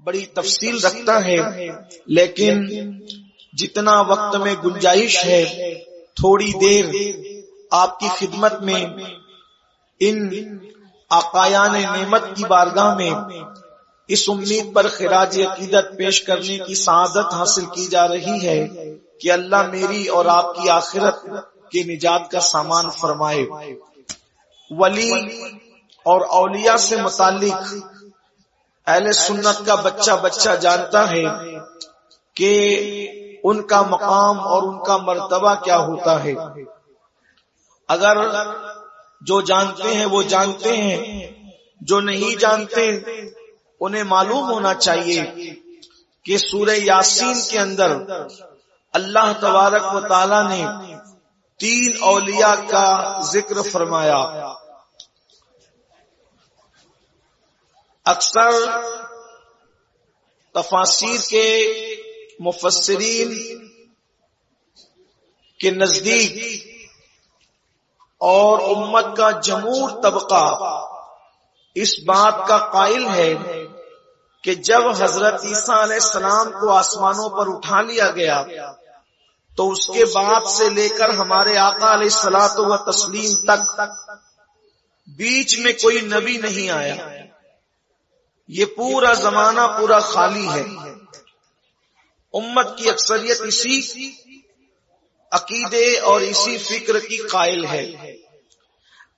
بڑی تفصیل رکھتا ہے، لیکن جتنا وقت میں گنجائش ہے تھوڑی دیر آپ کی خدمت میں ان آقایان نعمت کی بارگاہ میں اس امید پر خراج عقیدت پیش کرنے کی سعادت حاصل کی جا رہی ہے کہ اللہ میری اور آپ کی آخرت کے نجات کا سامان فرمائے۔ ولی اور اولیاء سے متعلق اہل سنت کا بچہ بچہ جانتا ہے کہ ان کا مقام اور ان کا مرتبہ کیا ہوتا ہے۔ اگر جو جانتے ہیں وہ جانتے ہیں، جو نہیں جانتے انہیں معلوم ہونا چاہیے کہ سورہ یاسین کے اندر اللہ تبارک و تعالی نے 3 اولیاء کا ذکر فرمایا۔ اکثر تفاسیر کے مفسرین کے نزدیک اور امت کا جمہور طبقہ اس بات کا قائل ہے کہ جب حضرت عیسیٰ علیہ السلام کو آسمانوں پر اٹھا لیا گیا تو اس کے بعد سے لے کر ہمارے آقا علیہ الصلوۃ والتسلیم تک بیچ میں کوئی نبی نہیں آیا، یہ پورا زمانہ پورا خالی ہے۔ امت کی اکثریت اسی عقیدے اور اسی فکر کی قائل ہے۔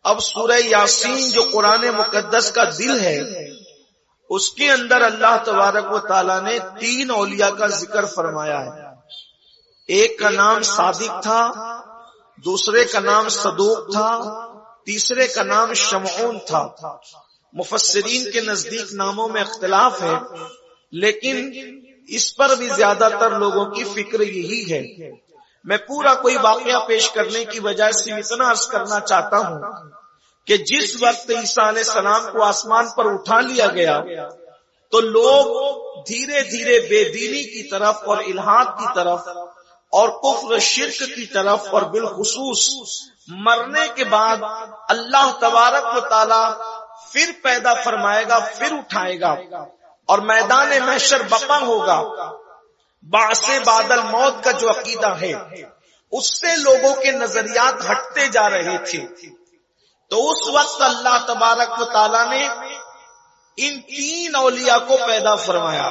اب سورہ یاسین جو قرآن مقدس کا دل ہے، اس کے اندر اللہ تبارک و تعالیٰ نے 3 اولیاء کا ذکر فرمایا ہے۔ ایک کا نام صادق تھا، دوسرے کا نام صدوق تھا، تیسرے کا نام شمعون تھا۔ مفسرین کے نزدیک ناموں میں اختلاف ہے، لیکن اس پر بھی زیادہ تر لوگوں کی فکر یہی ہے۔ میں پورا کوئی واقعہ پیش کرنے کی بجائے صرف اتنا عرض کرنا چاہتا ہوں کہ جس وقت عیسیٰ علیہ السلام کو آسمان پر اٹھا لیا گیا تو لوگ دھیرے دھیرے بے دینی کی طرف اور الحاد کی طرف اور کفر شرک کی طرف اور بالخصوص مرنے کے بعد اللہ تبارک و تعالی پھر پیدا فرمائے گا، پھر اٹھائے گا اور میدان محشر بپا ہوگا، بعث بعد الموت کا جو عقیدہ ہے اس سے لوگوں کے نظریات ہٹتے جا رہے تھے۔ تو اس وقت اللہ تبارک و تعالی نے ان 3 اولیاء کو پیدا فرمایا،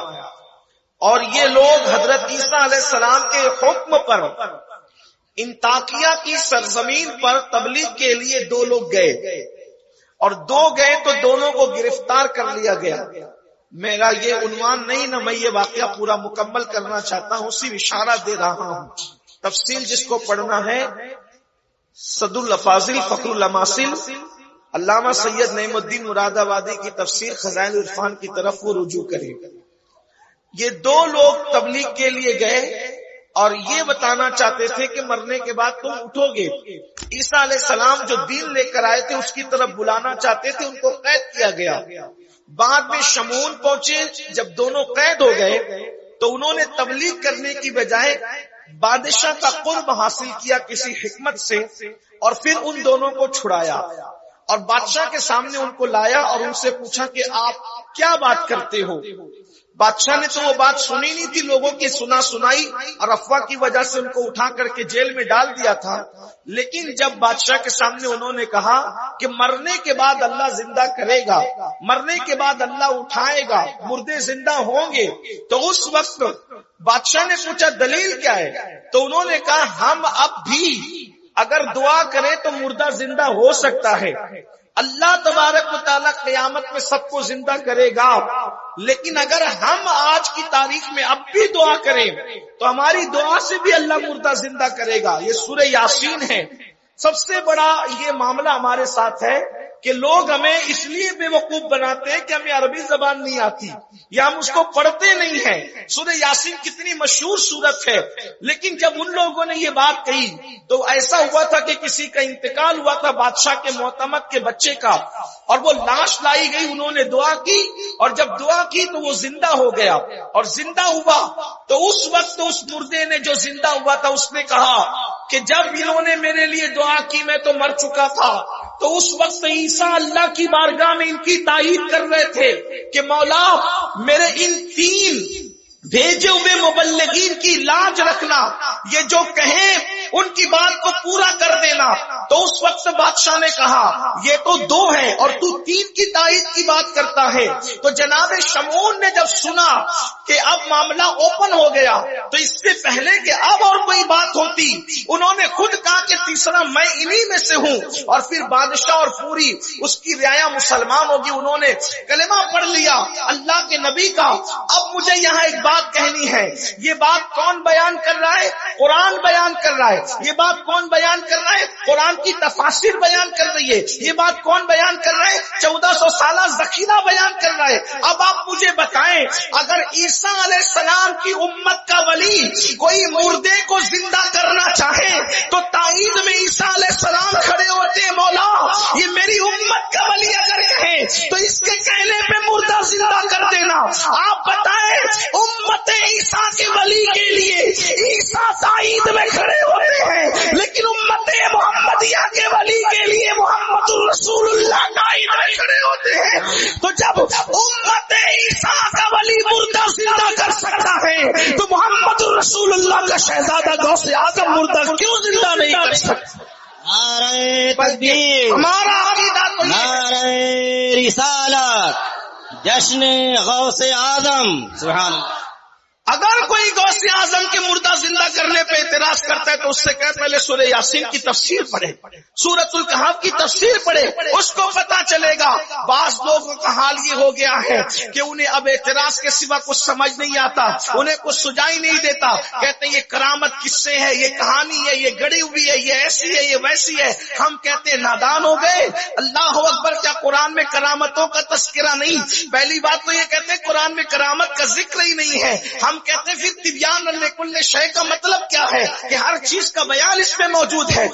اور یہ لوگ حضرت عیسیٰ علیہ السلام کے حکم پر انطاکیہ کی سرزمین پر تبلیغ کے لیے 2 لوگ گئے، اور 2 گئے تو دونوں کو گرفتار کر لیا گیا۔ میرا یہ عنوان نہیں نہ، میں یہ واقعہ پورا مکمل کرنا چاہتا ہوں، صرف اشارہ دے رہا ہوں۔ تفصیل جس کو پڑھنا ہے صد الافاضل فخر الاماثل علامہ سید نعیم الدین مراد آبادی کی تفسیر خزائن العرفان کی طرف وہ رجوع کرے۔ یہ 2 لوگ تبلیغ کے لیے گئے اور یہ بتانا چاہتے تھے کہ مرنے کے بعد تم اٹھو گے۔ عیسیٰ علیہ السلام جو دین لے کر آئے تھے اس کی طرف بلانا چاہتے تھے، ان کو قید کیا گیا۔ بعد میں شمعون پہنچے، جب دونوں قید ہو گئے تو انہوں نے تبلیغ کرنے کی بجائے بادشاہ کا قرب حاصل کیا کسی حکمت سے، اور پھر ان دونوں کو چھڑایا اور بادشاہ کے سامنے ان کو لایا اور ان سے پوچھا کہ آپ کیا بات کرتے ہو۔ بادشاہ نے تو وہ بات سنی نہیں تھی، لوگوں کی سنا سنائی اور افواہ کی وجہ سے ان کو اٹھا کر کے جیل میں ڈال دیا تھا۔ لیکن جب بادشاہ کے سامنے انہوں نے کہا کہ مرنے کے بعد اللہ زندہ کرے گا، مرنے کے بعد اللہ اٹھائے گا، مردے زندہ ہوں گے، تو اس وقت بادشاہ نے پوچھا دلیل کیا ہے؟ تو انہوں نے کہا ہم اب بھی اگر دعا کریں تو مردہ زندہ ہو سکتا ہے، اللہ تبارک و تعالیٰ قیامت میں سب کو زندہ کرے گا، لیکن اگر ہم آج کی تاریخ میں اب بھی دعا کریں تو ہماری دعا سے بھی اللہ مردہ زندہ کرے گا۔ یہ سورہ یاسین ہے۔ سب سے بڑا یہ معاملہ ہمارے ساتھ ہے کہ لوگ ہمیں اس لیے بے وقوف بناتے ہیں کہ ہمیں عربی زبان نہیں آتی یا ہم اس کو پڑھتے نہیں ہیں۔ سورہ یاسین کتنی مشہور سورت ہے، لیکن جب ان لوگوں نے یہ بات کہی تو ایسا ہوا تھا کہ کسی کا انتقال ہوا تھا بادشاہ کے معتمد کے بچے کا، اور وہ لاش لائی گئی، انہوں نے دعا کی، اور جب دعا کی تو وہ زندہ ہو گیا، اور زندہ ہوا تو اس وقت اس مردے نے جو زندہ ہوا تھا اس نے کہا کہ جب انہوں نے میرے لیے دعا کی میں تو مر چکا تھا، تو اس وقت عیسیٰ اللہ کی بارگاہ میں ان کی تائید کر رہے تھے کہ مولا میرے ان 3 بھیجے ہوئے مبلغین کی لاج رکھنا، یہ جو کہیں ان کی بات کو پورا کر دینا۔ تو اس وقت بادشاہ نے کہا یہ تو 2 ہیں اور تو 3 کی تائید کی بات کرتا ہے۔ تو جناب شمعون نے جب سنا کہ اب معاملہ اوپن ہو گیا، تو اس سے پہلے کہ اب اور کوئی بات ہوتی، انہوں نے خود کہا کہ تیسرا میں انہی میں سے ہوں، اور پھر بادشاہ اور پوری اس کی رعایا مسلمان ہوگی، انہوں نے کلمہ پڑھ لیا اللہ کے نبی کا۔ اب مجھے یہاں ایک بات کہنی ہے، یہ بات کون بیان کر رہا ہے؟ قرآن بیان کر رہا ہے۔ یہ بات کون بیان کر رہا ہے؟ قرآن کی تفاسیر بیان کر رہی ہے۔ یہ بات کون بیان کر رہا ہے؟ 1400 سالہ ذخیرہ بیان کر رہا ہے۔ اب آپ مجھے بتائیں، اگر عیسیٰ علیہ السلام کی امت کا ولی کوئی مردے کو زندہ کرنا چاہے تو تائید میں عیسیٰ علیہ السلام کھڑے ہوتے ہیں، مولا یہ میری امت کا ولی اگر کہے تو اس کے کہنے پہ مردہ زندہ کر دینا۔ آپ بتائیں امت عیسیٰ کے ولی کے لیے عیسیٰ تائید میں کھڑے ہوتے ہیں، لیکن امت محمدیہ کے ولی کے لیے محمد رسول اللہ تائید میں کھڑے ہوتے ہیں۔ تو جب امت عیسیٰ کا ولی مردہ زندہ کر سکتا ہے تو محمد رسول اللہ کا شہزادہ غوث اعظم مردہ کیوں زندہ نہیں کر سکتا؟ نعرہ تکبیر، ہمارا عقیدہ تو نعرہ رسالت، جشن غوث اعظم، سبحان اللہ۔ اگر کوئی غوث اعظم کے مردہ زندہ کرنے پہ اعتراض کرتا ہے تو اس سے کہ پہلے سورہ یاسین کی تفسیر پڑھے، سورۃ الکہف کی تفسیر پڑھے، اس کو پتا چلے گا۔ بعض لوگوں کا حال یہ ہو گیا ہے کہ انہیں اب اعتراض کے سوا کچھ سمجھ نہیں آتا، انہیں کچھ سجائی نہیں دیتا، کہتے ہیں یہ کرامت کس سے ہے، یہ کہانی ہے، یہ گڑی ہوئی ہے، یہ ایسی ہے، یہ ویسی ہے۔ ہم کہتے ہیں نادان ہو گئے، اللہ اکبر، کیا قرآن میں کرامتوں کا تذکرہ نہیں؟ پہلی بات تو یہ کہتے ہیں قرآن میں کرامت کا ذکر ہی نہیں ہے۔ ہم کہتے ہیں پھر تبیان لکل شے کا مطلب کیا ہے کہ ہر چیز کا بیان اس میں موجود ہے،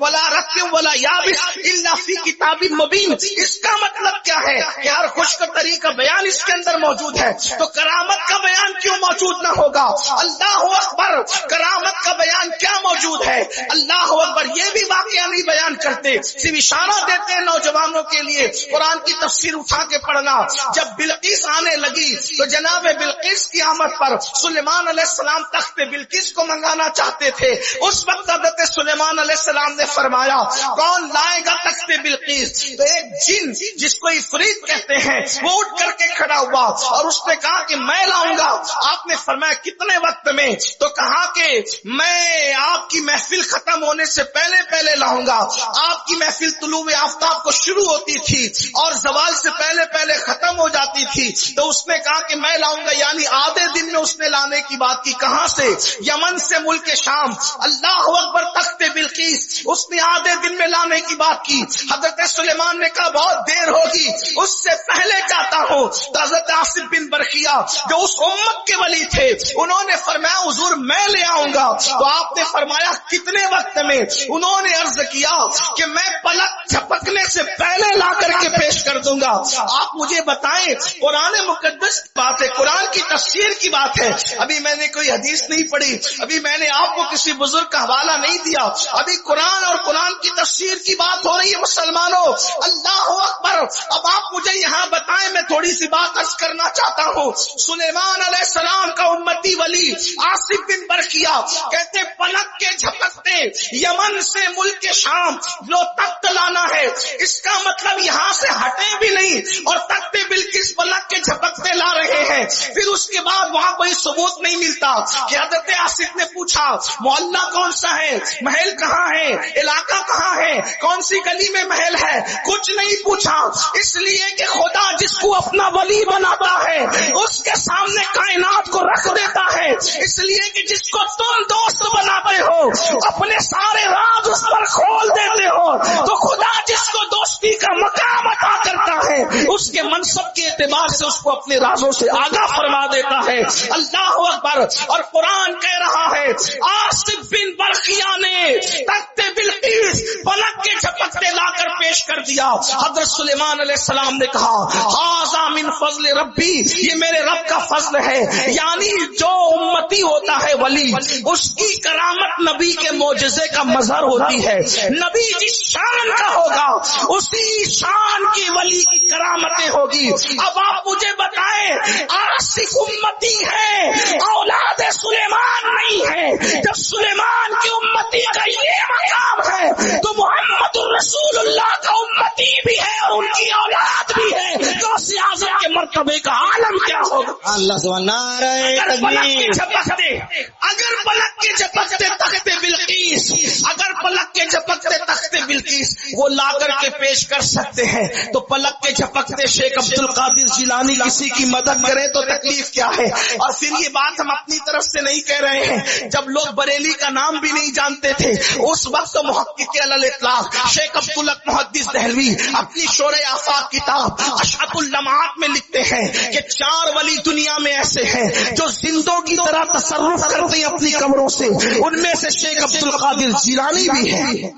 ولا رتب ولا یابس الا فی کتاب مبین، اس کا مطلب کیا ہے کہ ہر خشک طری کا بیان اس کے اندر موجود ہے۔ تو کرامت کا بیان کیوں موجود نہ ہوگا؟ اللہ اکبر، کرامت کا بیان کیا موجود ہے؟ اللہ اکبر، یہ بھی واقعہ نہیں بیان کرتے، صرف اشارہ دیتے ہیں نوجوانوں کے لیے قرآن کی تفسیر اٹھا کے پڑھنا۔ جب بلقیس آنے لگی تو جناب بلقیس کی آمد پر سلیمان علیہ السلام تخت بلقیس کو منگانا چاہتے تھے۔ اس وقت حضرت سلیمان علیہ السلام نے فرمایا کون لائے گا تخت بلقیس؟ تو ایک جن جس کو عفریت کہتے ہیں وہ اٹھ کر کے کھڑا ہوا اور اس نے کہا کہ میں لاؤں گا۔ آپ نے فرمایا کتنے وقت میں؟ تو کہا کہ میں آپ کی محفل ختم ہونے سے پہلے پہلے لاؤں گا۔ آپ کی محفل طلوع آفتاب کو شروع ہوتی تھی اور زوال سے پہلے پہلے ختم ہو جاتی تھی، تو اس نے کہا کہ میں لاؤں گا، یعنی آدھے دن میں اس نے لانے کی بات کی۔ کہاں سے؟ یمن سے، ملک شام۔ اللہ اکبر، تخت بلقیس اس نے آدھے دن میں لانے کی بات کی۔ حضرت سلیمان نے کہا بہت دیر ہوگی، اس سے پہلے چاہتا ہوں۔ تو حضرت آصف بن برقیہ جو اس امت کے ولی تھے انہوں نے فرمایا حضور میں لے آؤں گا۔ تو آپ نے فرمایا کتنے وقت میں؟ انہوں نے عرض کیا کہ میں پلک جھپکنے سے پہلے لا کر کے پیش کر دوں گا۔ آپ مجھے بتائیں، قرآن مقدس کی بات ہے، قرآن کی تفسیر کی بات ہے، ابھی میں نے کوئی حدیث نہیں پڑھی، ابھی میں نے آپ کو کسی بزرگ کا حوالہ نہیں دیا، ابھی قرآن اور قرآن کی تفسیر کی بات ہو رہی ہے مسلمانوں۔ اللہ اکبر، اب آپ مجھے یہاں بتائیں، میں تھوڑی سی بات عرض کرنا چاہتا ہوں۔ سلیمان علیہ السلام کا امتی ولی آصف بن برقیہ کہتے پلک کے جھپکتے یمن سے ملک شام جو تخت لانا ہے، اس کا مطلب یہاں سے ہٹے بھی نہیں اور تخت بلقیس پلک کے جھپکتے لا رہے ہیں۔ پھر اس کے بعد وہاں کوئی ثبوت نہیں ملتا کہ حضرت آصف نے پوچھا محلہ کون سا ہے، محل کہاں ہے، علاقہ کہاں ہے، کون سی گلی میں محل ہے، کچھ نہیں پوچھا، اس لیے کہ خدا جس کو اپنا ولی بناتا ہے اس کے سامنے کائنات کو رکھ دیتا ہے، اس لیے کہ جس کو تم دوست بناتے ہو اپنے سارے راز اس پر کھول دیتے ہو، تو خدا جس کو دوستی کا مقام عطا کرتا ہے اس کے منصب کے اعتبار سے اس کو اپنے رازوں سے آگاہ فرما دیتا ہے. اللہ اکبر. اور قرآن کہہ رہا ہے آصف بن برقیہ نے تخت بلقیس پلک کے جھپکتے لا کر پیش کر دیا. حضرت سلیمان علیہ السلام نے کہا ھذا من فضل ربی، یہ میرے رب کا فضل ہے. یعنی جو امتی ہوتا ہے ولی، اس کی کرامت نبی کے معجزے کا مظہر ہوتی ہے. نبی جس شان کا ہوگا اسی شان کی ولی کی کرامتیں ہوگی. اب آپ مجھے بتائیں آصف امتی ہے، اولاد سلیمان نہیں ہے. جب سلیمان کی امتی کا یہ مقام ہے تو محمد الرسول اللہ کا امتی بھی ہے اور ان کی اولاد بھی ہے. تو غوث اعظم کے مرتبے کا عالم کیا ہوگا؟ اللہ سبحان نعرہ تکبیر. اگر پلک کے جھپکتے تخت بلقیس، اگر پلک کے جھپکتے تخت بلقیس وہ لا کر کے پیش کر سکتے ہیں تو پلک کے جھپکتے شیخ عبد القادر جیلانی کسی کی مدد کریں تو تکلیف کیا ہے؟ اور پھر یہ بات ہم اپنی طرف سے نہیں کہہ رہے ہیں. جب لوگ بریلی کا نام بھی نہیں جانتے تھے اس وقت محقق علی الاطلاق شیخ عبدالحق محدث دہلوی اپنی شورِ آفاق کتاب اشعت اللمعات میں لکھتے ہیں کہ 4 ولی دنیا میں ایسے ہیں جو زندوں کی طرح تصرف کرتے ہیں اپنی قبروں سے. ان میں سے شیخ عبد القادر جیلانی بھی ہے.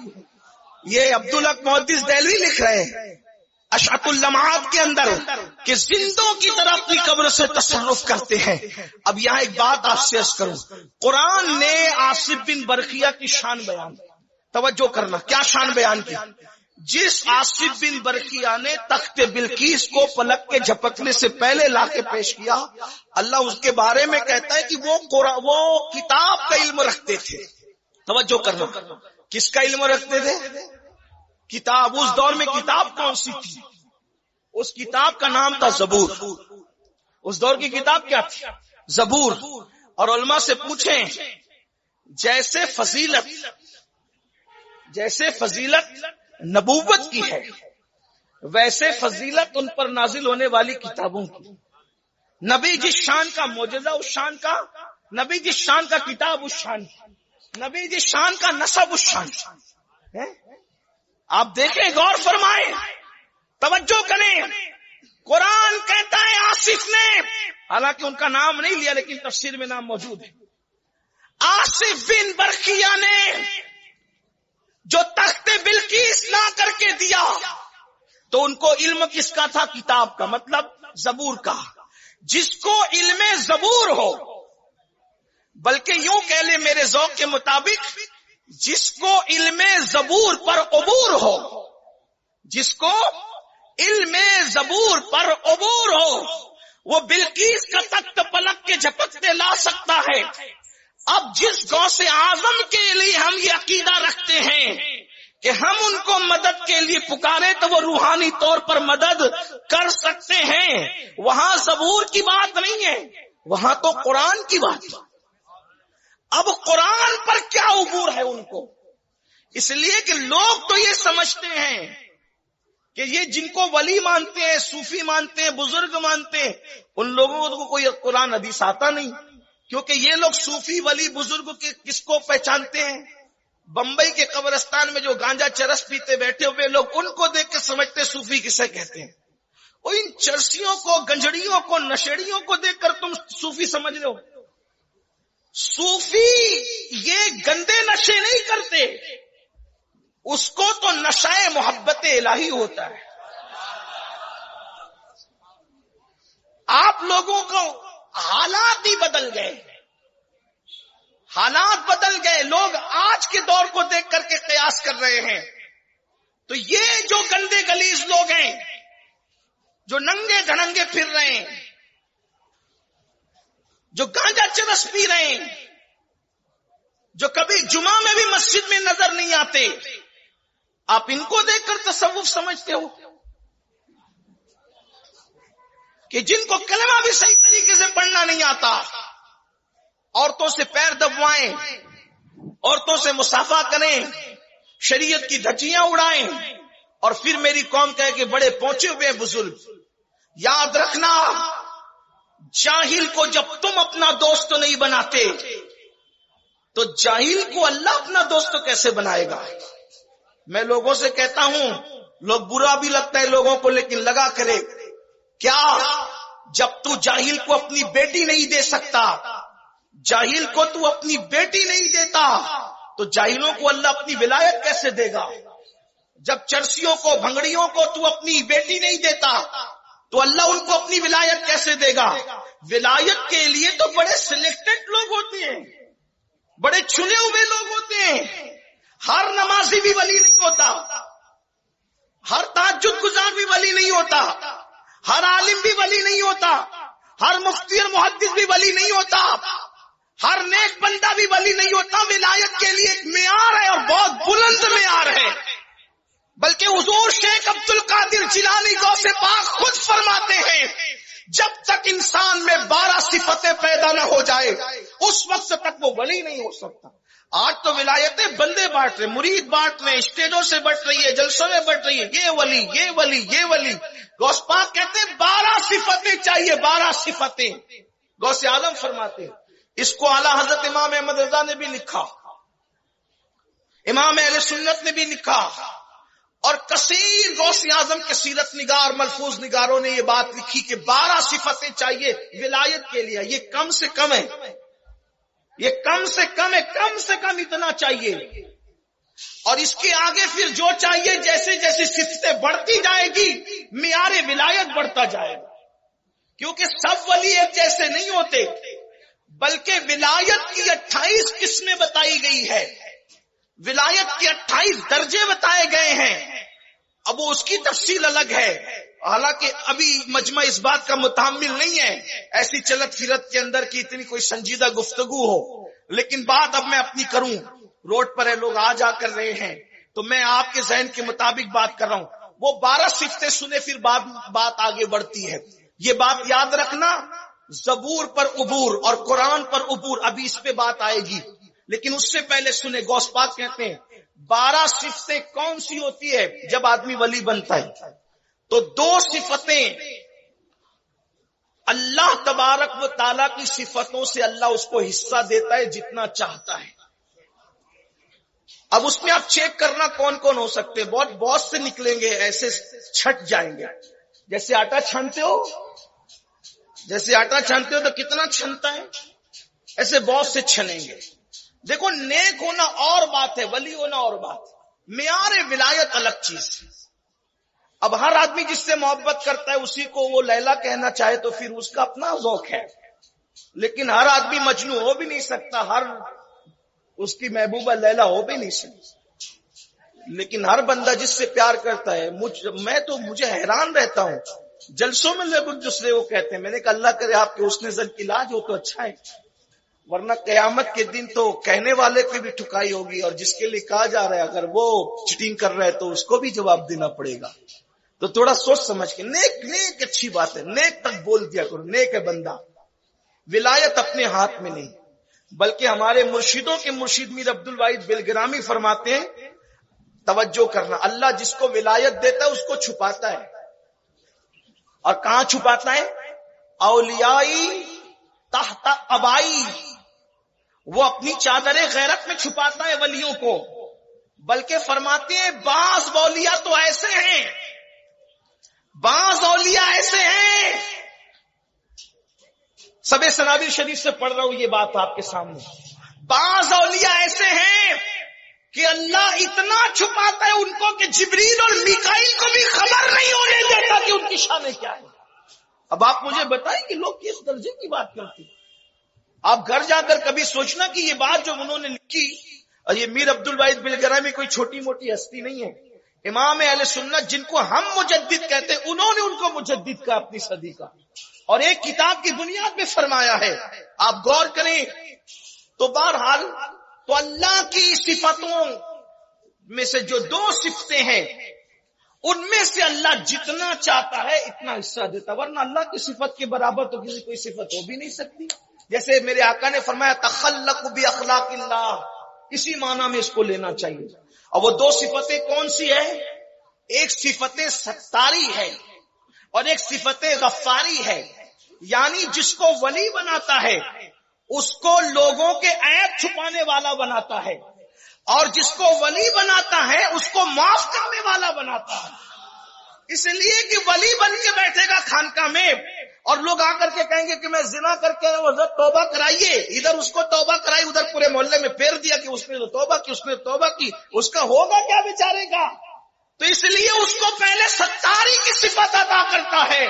یہ عبدالحق محدث دہلوی لکھ رہے ہیں اشعت اللمعات کے اندر کہ زندوں کی طرح اپنی قبر سے تصرف کرتے ہیں. اب یہاں ایک بات آپ سے عرض کروں، قرآن نے آصف بن برقیہ کی شان بیان، توجہ کرنا، کیا شان بیان کی؟ جس آصف بن برقیہ نے تخت بلقیس کو پلک کے جھپکنے سے پہلے لا کے پیش کیا، اللہ اس کے بارے میں کہتا ہے کہ وہ کتاب کا علم رکھتے تھے. توجہ کرنا، کس کا علم رکھتے تھے؟ کتاب. اس دور میں کتاب کون سی تھی؟ اس کتاب کا نام تھا زبور. اس دور کی کتاب کیا تھی؟ زبور. اور علماء سے پوچھیں جیسے فضیلت نبوت کی ہے ویسے فضیلت ان پر نازل ہونے والی کتابوں کی. نبی جس شان کا معجزہ اس شان کا، نبی جس شان کا کتاب اس شان کی، نبی جس شان کا نسب اس شان کی. آپ دیکھیں، غور فرمائیں، توجہ کریں. قرآن کہتا ہے آصف نے، حالانکہ ان کا نام نہیں لیا لیکن تفسیر میں نام موجود ہے، آصف بن برقیہ نے جو تخت بلقیس لا کر کے دیا تو ان کو علم کس کا تھا؟ کتاب کا، مطلب زبور کا. جس کو علم زبور ہو، بلکہ یوں کہہ لیں میرے ذوق کے مطابق، جس کو علم زبور پر عبور ہو، جس کو علم زبور پر عبور ہو، وہ بلقیس کا تخت پلک کے جھپکتے لا سکتا ہے. اب جس غوث اعظم کے لیے ہم یہ عقیدہ رکھتے ہیں کہ ہم ان کو مدد کے لیے پکارے تو وہ روحانی طور پر مدد کر سکتے ہیں، وہاں زبور کی بات نہیں ہے، وہاں تو قرآن کی بات ہے. اب قرآن پر کیا عبور ہے ان کو؟ اس لیے کہ لوگ تو یہ سمجھتے ہیں کہ یہ جن کو ولی مانتے ہیں، صوفی مانتے ہیں، بزرگ مانتے ہیں، ان لوگوں کو کوئی قرآن حدیث آتا نہیں. کیونکہ یہ لوگ صوفی ولی بزرگ کے کس کو پہچانتے ہیں؟ بمبئی کے قبرستان میں جو گانجا چرس پیتے بیٹھے ہوئے لوگ، ان کو دیکھ کے سمجھتے صوفی کسے کہتے ہیں. اور ان چرسیوں کو، گنجڑیوں کو، نشیڑیوں کو دیکھ کر تم صوفی سمجھ رہے ہو. صوفی یہ گندے نشے نہیں کرتے، اس کو تو نشہ محبت الہی ہوتا ہے. آپ لوگوں کو حالات ہی بدل گئے، حالات بدل گئے. لوگ آج کے دور کو دیکھ کر کے قیاس کر رہے ہیں. تو یہ جو گندے گلیز لوگ ہیں، جو ننگے دھڑنگے پھر رہے ہیں، جو گانجا چرس پی رہے ہیں، جو کبھی جمعہ میں بھی مسجد میں نظر نہیں آتے، آپ ان کو دیکھ کر تصوف سمجھتے ہو؟ کہ جن کو کلمہ بھی صحیح طریقے سے پڑھنا نہیں آتا، عورتوں سے پیر دبوائیں، عورتوں سے مصافحہ کریں، شریعت کی دھجیاں اڑائیں، اور پھر میری قوم کہے کہ بڑے پہنچے ہوئے بزرگ. یاد رکھنا، جاہل کو جب تم اپنا دوست نہیں بناتے تو جاہل کو اللہ اپنا دوست کیسے بنائے گا؟ میں لوگوں سے کہتا ہوں، لوگ برا بھی لگتا ہے لوگوں کو، لیکن لگا کرے کیا جب تو جاہل کو اپنی بیٹی نہیں دے سکتا، جاہل کو تو اپنی بیٹی نہیں دیتا، تو جاہلوں کو اللہ اپنی ولایت کیسے دے گا؟ جب چرسیوں کو بھنگڑیوں کو تو اپنی بیٹی نہیں دیتا تو اللہ ان کو اپنی ولایت کیسے دے گا؟ ولایت کے لیے تو بڑے سلیکٹڈ لوگ ہوتے ہیں، بڑے چنے ہوئے لوگ ہوتے ہیں. ہر نمازی بھی ولی نہیں ہوتا، ہر تہجد گزار بھی ولی نہیں ہوتا، ہر عالم بھی ولی نہیں ہوتا، ہر مفتی اور محدث بھی ولی نہیں ہوتا، ہر نیک بندہ بھی ولی نہیں ہوتا. ولایت کے لیے ایک معیار ہے اور بہت بلند معیار ہے. بلکہ حضور شیخ عبد القادر جیلانی غوث پاک خود فرماتے ہیں جب تک انسان میں 12 صفتیں پیدا نہ ہو جائے اس وقت تک وہ ولی نہیں ہو سکتا. آج تو ولایتیں بندے بانٹ رہے، مرید بانٹ رہے، اسٹیجوں سے بٹ رہی ہے، جلسوں میں بٹ رہی ہے، یہ ولی یہ ولی یہ ولی. غوث پاک کہتے ہیں 12 صفتیں چاہیے، 12 صفتیں. غوث عالم فرماتے ہیں اس کو اعلیٰ حضرت امام احمد رضا نے بھی لکھا، امام اہل سنت نے بھی لکھا، اور کثیر غوث اعظم کے سیرت نگار ملفوظ نگاروں نے یہ بات لکھی کہ 12 صفتیں چاہیے ولایت کے لیے. یہ کم سے کم ہے، یہ کم سے کم ہے، کم سے کم اتنا چاہیے. اور اس کے آگے پھر جو چاہیے، جیسے جیسے صفتیں بڑھتی جائے گی معیار ولایت بڑھتا جائے گا. کیونکہ سب ولی ایک جیسے نہیں ہوتے، بلکہ ولایت کی 28 قسمیں بتائی گئی ہے، ولایت کے 28 درجے بتائے گئے ہیں. اب وہ اس کی تفصیل الگ ہے، حالانکہ ابھی مجمع اس بات کا متحمل نہیں ہے ایسی چلت پھرت کے اندر کی اتنی کوئی سنجیدہ گفتگو ہو. لیکن بات اب میں اپنی کروں، روڈ پر ہے لوگ آ جا کر رہے ہیں تو میں آپ کے ذہن کے مطابق بات کر رہا ہوں. وہ 12 صفتیں سنے پھر بات آگے بڑھتی ہے. یہ بات یاد رکھنا، زبور پر عبور اور قرآن پر عبور، ابھی اس پہ بات آئے گی. لیکن اس سے پہلے سنے، غوث پاک کہتے ہیں 12 صفتیں کون سی ہوتی ہے جب آدمی ولی بنتا ہے؟ تو 2 صفتیں اللہ تبارک و تعالیٰ کی صفتوں سے اللہ اس کو حصہ دیتا ہے جتنا چاہتا ہے. اب اس میں آپ چیک کرنا کون کون ہو سکتے ہیں. بہت سے نکلیں گے، ایسے چھٹ جائیں گے. جیسے آٹا چھانتے ہو، جیسے آٹا چھانتے ہو تو کتنا چھنتا ہے، ایسے بہت سے چھنیں گے. دیکھو نیک ہونا اور بات ہے، ولی ہونا اور بات ہے. معیار ولایت الگ چیز ہے. اب ہر آدمی جس سے محبت کرتا ہے اسی کو وہ لیلا کہنا چاہے تو پھر اس کا اپنا ذوق ہے. لیکن ہر آدمی مجنوں ہو بھی نہیں سکتا، ہر اس کی محبوبہ لیلا ہو بھی نہیں سکتی. لیکن ہر بندہ جس سے پیار کرتا ہے، مجھے حیران رہتا ہوں جلسوں میں لوگ دوسرے وہ کہتے ہیں. میں نے کہا اللہ کرے آپ کے حسن ظن کی علاج ہو تو اچھا ہے، ورنہ قیامت کے دن تو کہنے والے کی بھی ٹھکائی ہوگی، اور جس کے لیے کہا جا رہا ہے اگر وہ چیٹنگ کر رہا ہے تو اس کو بھی جواب دینا پڑے گا. تو تھوڑا سوچ سمجھ کے. نیک اچھی بات ہے، نیک تک بول دیا کرو، نیک ہے بندہ. ولایت اپنے ہاتھ میں نہیں، بلکہ ہمارے مرشدوں کے مرشد میر عبد الواحد بلگرامی فرماتے ہیں، توجہ کرنا، اللہ جس کو ولایت دیتا ہے اس کو چھپاتا ہے. اور کہاں چھپاتا ہے؟ اولیائی تحت ابائی، وہ اپنی چادر غیرت میں چھپاتا ہے ولیوں کو. بلکہ فرماتے ہیں بعض اولیاء تو ایسے ہیں، بعض اولیاء ایسے ہیں، سب سنابل شریف سے پڑھ رہا ہوں یہ بات آپ کے سامنے. بعض اولیاء ایسے ہیں کہ اللہ اتنا چھپاتا ہے ان کو کہ جبریل اور میکائیل کو بھی خبر نہیں ہونے دیتا کہ ان کی شان کیا ہے. اب آپ مجھے بتائیں کہ لوگ کس درجے کی بات کرتے ہیں. آپ گھر جا کر کبھی سوچنا کہ یہ بات جو انہوں نے لکھی، اور یہ میر عبد الواحد بلگرامی کوئی چھوٹی موٹی ہستی نہیں ہے. امام اہل سنت جن کو ہم مجدد کہتے ہیں، انہوں نے ان کو مجدد کہا اپنی صدی کا، اور ایک کتاب کی بنیاد میں فرمایا ہے. آپ غور کریں تو بہرحال تو اللہ کی صفتوں میں سے جو 2 صفتیں ہیں ان میں سے اللہ جتنا چاہتا ہے اتنا حصہ دیتا، ورنہ اللہ کی صفت کے برابر تو کسی کوئی صفت ہو بھی نہیں سکتی. جیسے میرے آقا نے فرمایا تخلق باخلاق اللہ، اسی معنی میں اس کو لینا چاہیے. اور وہ 2 صفتیں کون سی ہے؟ ایک صفت ستاری ہے اور ایک صفت غفاری ہے. یعنی جس کو ولی بناتا ہے اس کو لوگوں کے عیب چھپانے والا بناتا ہے، اور جس کو ولی بناتا ہے اس کو معاف کرنے والا بناتا ہے. اس لیے کہ ولی بن کے بیٹھے گا خانقاہ میں اور لوگ آ کر کے کہیں گے کہ میں زنا کر کے توبہ کرائیے، ادھر اس کو توبہ کرائی، ادھر پورے محلے میں پھیر دیا کہ اس نے توبہ کی، اس نے توبہ کی، اس کا ہوگا کیا بیچارے کا؟ تو اس لیے اس کو پہلے ستاری کی صفت عطا کرتا ہے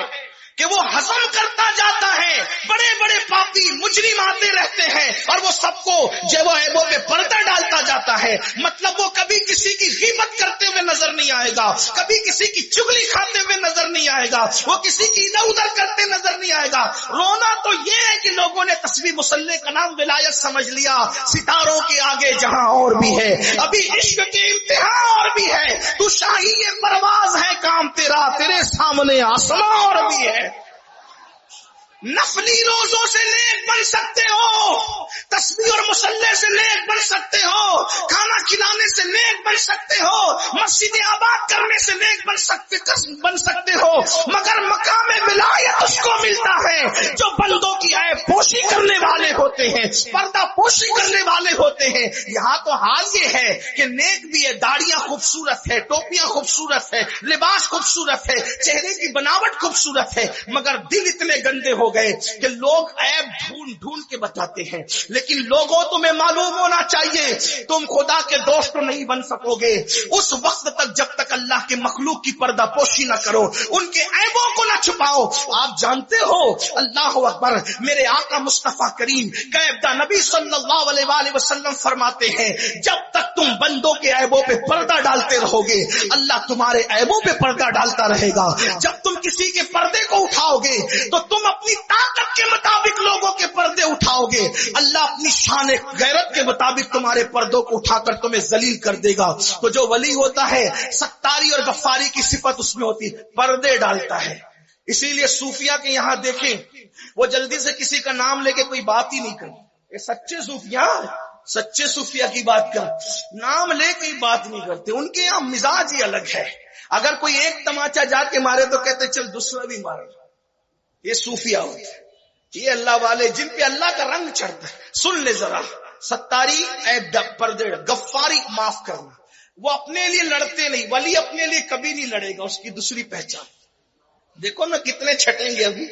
کہ وہ ہضم کرتا جاتا ہے، بڑے بڑے پاپی مجرم آتے رہتے ہیں اور وہ سب کو جو وہ عیبوں پہ پردہ ڈالتا جاتا ہے. مطلب وہ کبھی کسی کی غیبت کرتے ہوئے نظر نہیں آئے گا، کبھی کسی کی چغلی کھاتے ہوئے نظر نہیں آئے گا، وہ کسی کی ادھر ادھر کرتے نظر نہیں آئے گا. رونا تو یہ ہے کہ لوگوں نے تسبیح مسلح کا نام ولایت سمجھ لیا. ستاروں کے آگے جہاں اور بھی ہے، ابھی عشق کے امتحان اور بھی ہے، تو شاہی پرواز ہے کام تیرا، تیرے سامنے آسمان اور بھی ہے. نفلی روزوں سے نیک بن سکتے ہو، تسبیح اور مصلی سے نیک بن سکتے ہو، کھانا کھلانے سے نیک بن سکتے ہو، مسجد آباد کرنے سے نیک بن سکتے ہو، مگر مقام ولایت اس کو ملتا ہے جو بندوں کی عیب پوشی کرنے والے ہوتے ہیں، پردہ پوشی کرنے والے ہوتے ہیں. یہاں تو حال یہ ہے کہ نیک بھی ہے، داڑیاں خوبصورت ہے، ٹوپیاں خوبصورت ہے، لباس خوبصورت ہے، چہرے کی بناوٹ خوبصورت ہے، مگر دل اتنے گندے ہو گئے کہ لوگ عیب ڈھونڈ ڈھونڈ کے بتاتے ہیں. لیکن لوگوں تمہیں معلوم ہونا چاہیے تم خدا کے دوست نہیں بن سکو گے اس وقت تک جب تک اللہ کے مخلوق کی پردہ پوشی نہ کرو، ان کے عیبوں کو نہ چھپاؤ. آپ جانتے ہو، اللہ اکبر، میرے آقا مصطفیٰ کریم قیبدہ نبی صلی اللہ علیہ وآلہ وسلم فرماتے ہیں جب تک تم بندوں کے عیبوں پہ پردہ ڈالتے رہو گے اللہ تمہارے عیبوں پہ پردہ ڈالتا رہے گا. جب تم کسی کے پردے کو اٹھاؤ گے تو تم اپنی طاقت کے مطابق لوگوں کے پردے اٹھاؤ گے، اللہ اپنی شان غیرت کے مطابق تمہارے پردوں کو اٹھا کر تمہیں ذلیل کر دے گا. تو جو ولی ہوتا ہے ستاری اور غفاری کی صفت اس میں ہوتی، پردے ڈالتا ہے. اسی لیے صوفیہ کے یہاں دیکھیں وہ جلدی سے کسی کا نام لے کے کوئی بات ہی نہیں کرتے. یہ سچے صوفیہ کی بات کر، نام لے کے ہی بات نہیں کرتے. ان کے یہاں مزاج ہی الگ ہے. اگر کوئی ایک تماچا جا کے مارے تو کہتے چل دوسرا بھی مارے. یہ صوفیہ ہوتے ہیں، یہ اللہ والے جن پہ اللہ کا رنگ چڑھتا ہے. سن لے ذرا، ستاری عیب پردے، غفاری معاف کرنا. وہ اپنے لیے لڑتے نہیں، ولی اپنے لیے کبھی نہیں لڑے گا، اس کی دوسری پہچان. دیکھو نا کتنے چھٹیں گے ابھی،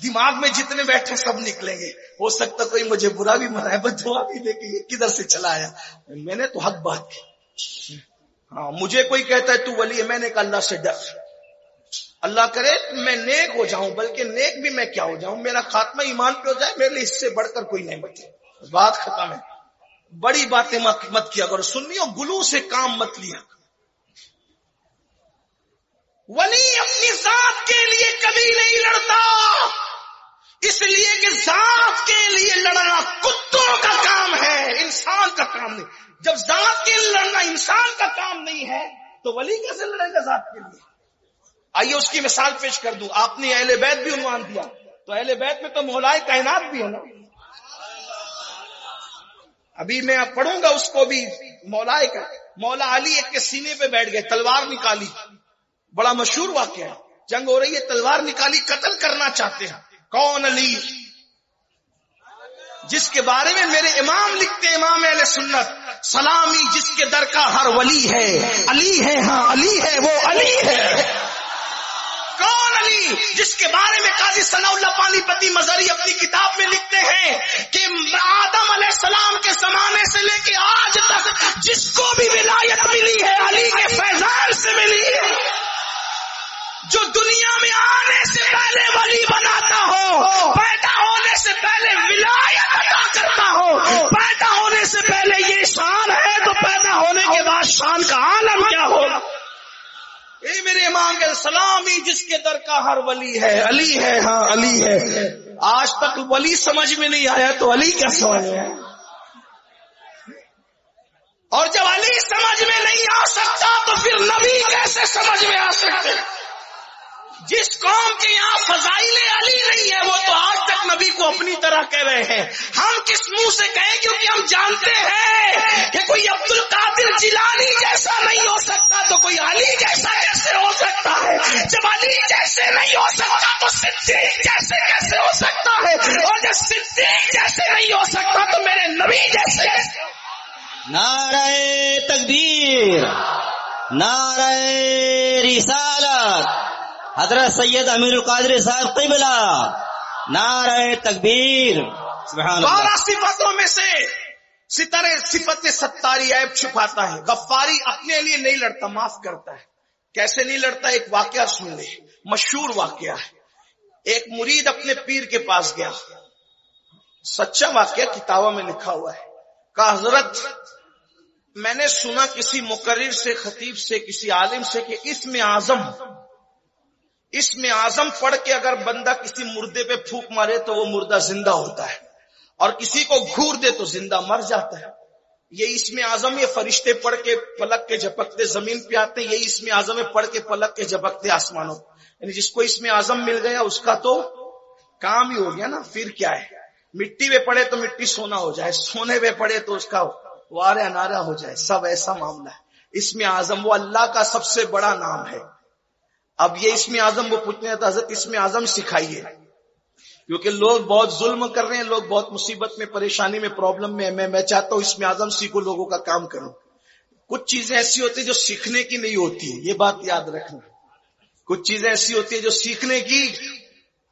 دماغ میں جتنے بیٹھے سب نکلیں گے. ہو سکتا کوئی مجھے برا بھی منائے، بدعا بھی دے کہ یہ کدھر سے چلا آیا. میں نے تو حق بات کی. ہاں مجھے کوئی کہتا ہے تو ولی ہے، میں نے کہا اللہ سے ڈر، اللہ کرے میں نیک ہو جاؤں، بلکہ نیک بھی میں کیا ہو جاؤں، میرا خاتمہ ایمان پہ ہو جائے، میرے لیے اس سے بڑھ کر کوئی نعمت ہے. بات ختم ہے. بڑی باتیں مت کیا کرو، سنیو گلو سے کام مت لیا. ولی اپنی ذات کے لیے کبھی نہیں لڑتا، اس لیے کہ ذات کے لیے لڑنا کتوں کا کام ہے، انسان کا کام نہیں. جب ذات کے لیے لڑنا انسان کا کام نہیں ہے تو ولی کیسے لڑے گا ذات کے لیے؟ آئیے اس کی مثال پیش کر دوں. آپ نے اہل بیت بھی عنوان دیا، تو اہل بیت میں تو مولائے کائنات بھی ہے نا. ابھی میں پڑھوں گا اس کو بھی. مولا علی ایک کے سینے پہ بیٹھ گئے، تلوار نکالی، بڑا مشہور واقعہ ہے. جنگ ہو رہی ہے، تلوار نکالی، قتل کرنا چاہتے ہیں. کون؟ علی، جس کے بارے میں میرے امام لکھتے، امام اہل سنت، سلامی جس کے در کا ہر ولی ہے، علی ہے، ہاں علی ہے، وہ علی ہے. کون علی؟ جس کے بارے میں قاضی ثناء اللہ پانی پتی مظہری اپنی کتاب میں لکھتے ہیں کہ آدم علیہ السلام کے زمانے سے لے کے آج تک جس کو بھی ولایت ملی ہے علی کے فیضان سے ملی ہے. جو دنیا میں آنے سے پہلے ولی بناتا ہو، پیدا ہونے سے پہلے ولایت عطا کرتا ہو، پیدا ہونے سے پہلے یہ شان ہے تو پیدا ہونے کے بعد شان کا عالم کیا ہوگا. اے میرے امام کے سلامی جس کے در کا ہر ولی ہے، علی ہے، ہاں علی ہے. آج تک ولی سمجھ میں نہیں آیا تو علی کیا سمجھ میں ہے؟ اور جب علی سمجھ میں نہیں آ سکتا تو پھر نبی کیسے سمجھ میں آ سکتے؟ جس قوم کے یہاں فضائل علی نہیں ہے وہ تو آج تک نبی کو اپنی طرح کہہ رہے ہیں. ہم کس منہ سے کہیں؟ کیونکہ ہم جانتے ہیں کہ کوئی عبد القادر جیلانی جیسا نہیں ہو سکتا تو کوئی علی جیسا کیسے ہو سکتا ہے. جب علی جیسے نہیں ہو سکتا تو صدیق جیسے کیسے ہو سکتا ہے، اور جب صدیق جیسے نہیں ہو سکتا تو میرے نبی جیسے. نعرہ تکبیر، نعرہ رسالت حضرت سید امیر القادری صاحب قبلہ، نعرہ تکبیر، سبحان اللہ۔ 12 صفتوں میں سے ستارے صفت ستاری عیب چھپاتا ہے، غفاری اپنے لیے نہیں لڑتا، معاف کرتا ہے۔ کیسے نہیں لڑتا؟ ایک واقعہ سن لے، مشہور واقعہ ہے۔ ایک مرید اپنے پیر کے پاس گیا، سچا واقعہ کتابوں میں لکھا ہوا ہے، کہا حضرت میں نے سنا کسی مقرر سے، خطیب سے، کسی عالم سے کہ اسم اعظم پڑھ کے اگر بندہ کسی مردے پہ پھونک مارے تو وہ مردہ زندہ ہوتا ہے، اور کسی کو گھور دے تو زندہ مر جاتا ہے۔ یہ اسم اعظم یہ فرشتے پڑھ کے پلک کے جھپکتے زمین پہ آتے ہیں، یہی اسم اعظم پڑھ کے پلک کے جھپکتے آسمانوں، یعنی جس کو اسم اعظم مل گیا اس کا تو کام ہی ہو گیا نا۔ پھر کیا ہے، مٹی پہ پڑے تو مٹی سونا ہو جائے، سونے پہ پڑے تو اس کا وار انارا ہو جائے، سب ایسا معاملہ ہے۔ اسم اعظم وہ اللہ کا سب سے بڑا نام ہے۔ اب یہ اسم اعظم وہ پوچھنے تھا حضرت اسم اعظم سکھائیے، کیونکہ لوگ بہت ظلم کر رہے ہیں، لوگ بہت مصیبت میں، پریشانی میں، پرابلم میں، میں چاہتا ہوں اسم اعظم سیکھو، لوگوں کا کام کروں۔ کچھ چیزیں ایسی ہوتی ہیں جو سیکھنے کی نہیں ہوتی، یہ بات یاد رکھنا۔ کچھ چیزیں ایسی ہوتی ہیں جو سیکھنے کی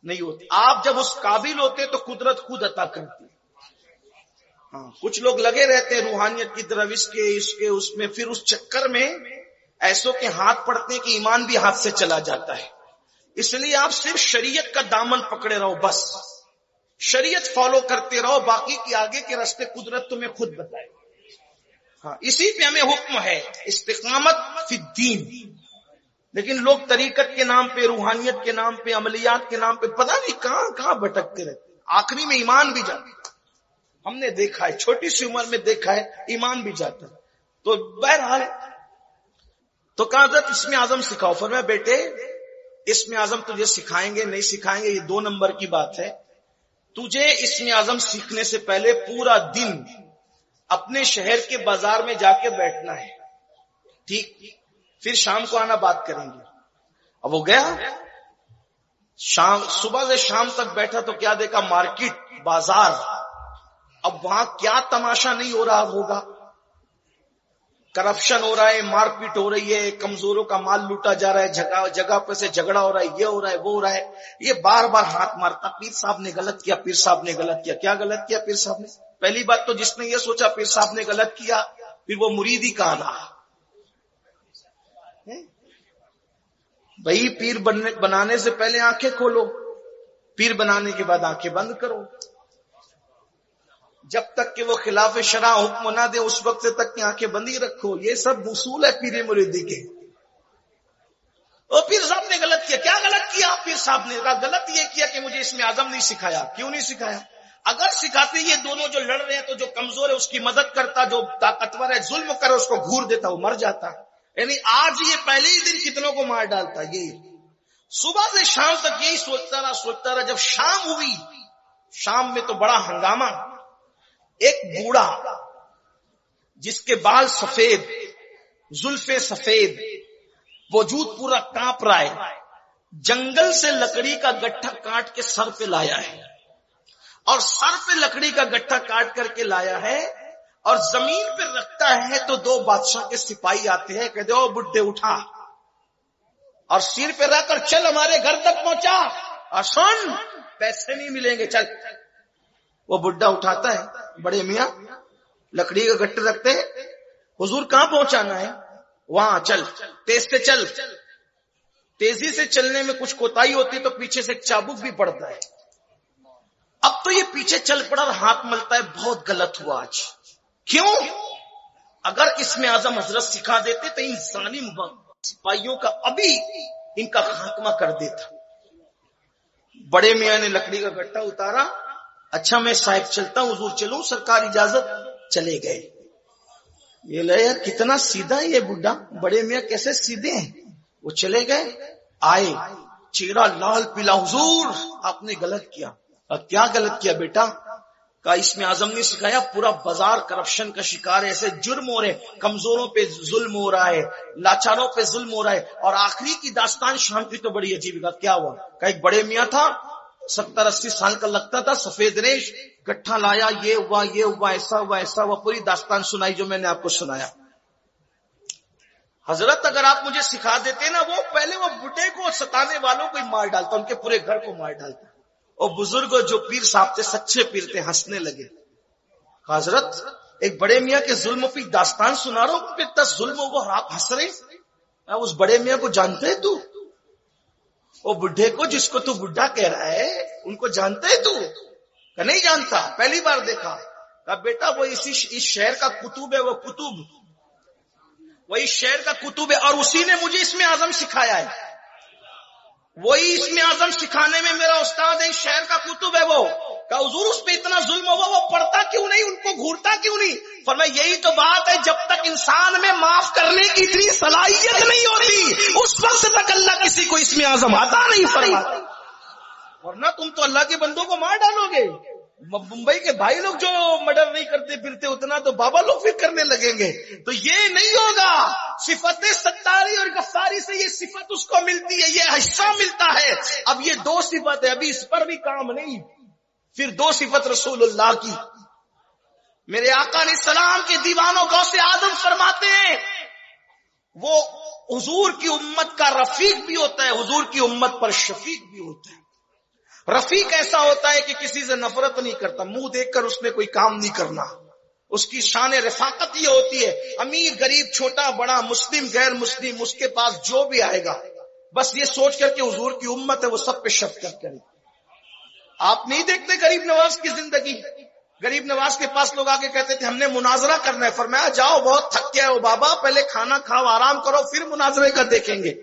نہیں ہوتی، آپ جب اس قابل ہوتے تو قدرت خود عطا کرتی۔ ہاں، کچھ لوگ لگے رہتے ہیں روحانیت کی طرف، اس میں پھر اس چکر میں ایسوں کے ہاتھ پڑتے ہیں کہ ایمان بھی ہاتھ سے چلا جاتا ہے۔ اس لیے آپ صرف شریعت کا دامن پکڑے رہو، بس شریعت فالو کرتے رہو، باقی کی آگے کے راستے قدرت تمہیں خود بتائے۔ ہاں، اسی پہ ہمیں حکم ہے، استقامت فی الدین۔ لیکن لوگ طریقت کے نام پہ، روحانیت کے نام پہ، عملیات کے نام پہ پتہ نہیں کہاں کہاں بھٹکتے رہتے، آخری میں ایمان بھی جاتا ہے۔ ہم نے دیکھا ہے، چھوٹی سی عمر میں دیکھا ہے، ایمان بھی جاتا ہے۔ تو بہرحال تو کہا حضرت اسم اعظم سکھاؤ۔ فرمایا بیٹے اسم اعظم تجھے سکھائیں گے نہیں سکھائیں گے یہ 2 نمبر کی بات ہے، تجھے اسم اعظم سیکھنے سے پہلے پورا دن اپنے شہر کے بازار میں جا کے بیٹھنا ہے، ٹھیک؟ پھر شام کو آنا، بات کریں گے۔ اب وہ گیا، صبح سے شام تک بیٹھا تو کیا دیکھا، مارکیٹ، بازار۔ اب وہاں کیا تماشا نہیں ہو رہا ہوگا، کرپشن ہو رہا ہے، مار پیٹ ہو رہی ہے، کمزوروں کا مال لوٹا جا رہا ہے، جگہ پہ سے جھگڑا ہو رہا ہے، یہ ہو رہا ہے، وہ ہو رہا ہے۔ یہ بار بار ہاتھ مارتا، پیر صاحب نے غلط کیا، پیر صاحب نے غلط کیا۔ کیا غلط کیا پیر صاحب نے؟ پہلی بات تو جس نے یہ سوچا پیر صاحب نے غلط کیا، پھر وہ مرید ہی کہاں رہا۔ بھائی پیر بنانے سے پہلے آنکھیں کھولو، پیر بنانے کے بعد آنکھیں بند کرو۔ جب تک کہ وہ خلاف شرع حکم نہ دے اس وقت تک کہ آنکھیں بندی رکھو۔ یہ سب اصول ہے پیر مریدی کے۔ اور پیر صاحب نے غلط کیا، کیا غلط کیا؟ پیر صاحب نے کہا غلط یہ کیا کہ مجھے اسم اعظم نہیں سکھایا۔ کیوں نہیں سکھایا؟ اگر سکھاتے یہ دونوں جو لڑ رہے ہیں تو جو کمزور ہے اس کی مدد کرتا، جو طاقتور ہے ظلم کرے اس کو گھور دیتا، وہ مر جاتا۔ یعنی آج یہ پہلے ہی دن کتنوں کو مار ڈالتا۔ یہ صبح سے شام تک یہی سوچتا رہا۔ جب شام ہوئی، شام میں تو بڑا ہنگامہ۔ ایک بوڑھا جس کے بال سفید، زلفیں سفید، وجود پورا کانپ رہا ہے، جنگل سے لکڑی کا گٹھا کاٹ کے سر پہ لایا ہے، اور سر پہ لکڑی کا گٹھا کاٹ کر کے لایا ہے، اور زمین پہ رکھتا ہے تو 2 بادشاہ کے سپاہی آتے ہیں، کہتے او بڈھے اٹھا، اور سر پہ رکھ کر چل ہمارے گھر تک پہنچا، اور سن پیسے نہیں ملیں گے، چل۔ وہ بڈھا اٹھاتا ہے، بڑے میاں لکڑی کا گٹھا رکھتے ہیں، حضور کہاں پہنچانا ہے؟ وہاں چل، تیز سے چل۔ تیزی سے چلنے میں کچھ کوتاہی ہوتی تو پیچھے سے ایک چابک بھی پڑتا ہے۔ اب تو یہ پیچھے چل پڑا اور ہاتھ ملتا ہے، بہت غلط ہوا آج۔ کیوں؟ اگر اسم اعظم حضرت سکھا دیتے تو ان ظالم سپاہیوں کا ابھی ان کا خاتمہ کر دیتا۔ بڑے میاں نے لکڑی کا گٹھا اتارا، اچھا میں صاحب چلتا ہوں، حضور چلوں، سرکار اجازت، چلے گئے۔ یہ لے یار کتنا سیدھا ہے یہ بڈھا، بڑے میاں کیسے سیدھے ہیں۔ وہ چلے گئے، آئے، چہرہ لال پیلا، حضور آپ نے غلط کیا۔ کیا غلط کیا بیٹا؟ کہا اسم اعظم نے سکھایا، پورا بازار کرپشن کا شکار ہے، ایسے جرم ہو رہے، کمزوروں پہ ظلم ہو رہا ہے، لاچاروں پہ ظلم ہو رہا ہے۔ اور آخری کی داستان شام کی تو بڑی عجیب ہے۔ کیا ہوا؟ کہ ایک بڑے میاں تھا، 70-80 سال کا لگتا تھا، سفید ریش، گٹھا لایا، یہ ہوا، یہ ہوا، ایسا ہوا، ایسا ہوا، پوری داستان سنائی جو میں نے آپ کو سنایا۔ حضرت اگر آپ مجھے سکھا دیتے نا، وہ پہلے وہ بڈھے کو ستانے والوں کو ہی مار ڈالتا، ان کے پورے گھر کو مار ڈالتا. اور بزرگ جو پیر صاحب تھے، سچے پیر تھے، ہنسنے لگے. حضرت ایک بڑے میاں کے ظلم پہ داستان سنا رہا ہوں، اتنا ظلم ہو، وہ آپ ہنس رہے. اس بڑے میاں کو جانتے ہے تو؟ وہ بڈھے کو جس کو تو بڈھا کہہ رہا ہے، ان کو جانتے ہے تو؟ کہ نہیں جانتا، پہلی بار دیکھا. کہا بیٹا وہ اس شہر کا کتب ہے، وہ کتب وہی شہر کا کتب ہے، اور اسی نے مجھے اس میں اعظم سکھایا ہے. وہی اس میں اعظم سکھانے میں میرا استاد ہے، شہر کا کتب ہے وہ. کہ حضور اس پہ اتنا ظلم ہوا، وہ پڑھتا کیوں نہیں، ان کو گھورتا کیوں نہیں؟ فرمایا یہی تو بات ہے، جب تک انسان میں معاف کرنے کی اتنی صلاحیت نہیں ہوتی، اس وقت تک اللہ کسی کو اس میں اعظم عطا نہیں فرماتا. ورنہ تم تو اللہ کے بندوں کو مار ڈالو گے. ممبئی کے بھائی لوگ جو مرڈر نہیں کرتے پھرتے، اتنا تو بابا لوگ پھر کرنے لگیں گے. تو یہ نہیں ہوگا. صفت ستاری اور غفاری سے یہ صفت اس کو ملتی ہے، یہ حصہ ملتا ہے. اب یہ دو صفت ہے، ابھی اس پر بھی کام نہیں. پھر دو صفت رسول اللہ کی. میرے آقا علیہ السلام کے دیوانوں کو سے آدم فرماتے ہیں، وہ حضور کی امت کا رفیق بھی ہوتا ہے، حضور کی امت پر شفیق بھی ہوتا ہے. رفیق ایسا ہوتا ہے کہ کسی سے نفرت نہیں کرتا، منہ دیکھ کر اس نے کوئی کام نہیں کرنا. اس کی شان رفاقت یہ ہوتی ہے، امیر غریب چھوٹا بڑا مسلم غیر مسلم، اس کے پاس جو بھی آئے گا بس یہ سوچ کر کہ حضور کی امت ہے، وہ سب پہ شفقت کرے. آپ نہیں دیکھتے غریب نواز کی زندگی. غریب نواز کے پاس لوگ آگے کہتے تھے ہم نے مناظرہ کرنا ہے. فرمایا جاؤ بہت تھک گیا ہو بابا، پہلے کھانا کھاؤ آرام کرو پھر مناظرے کا دیکھیں گے.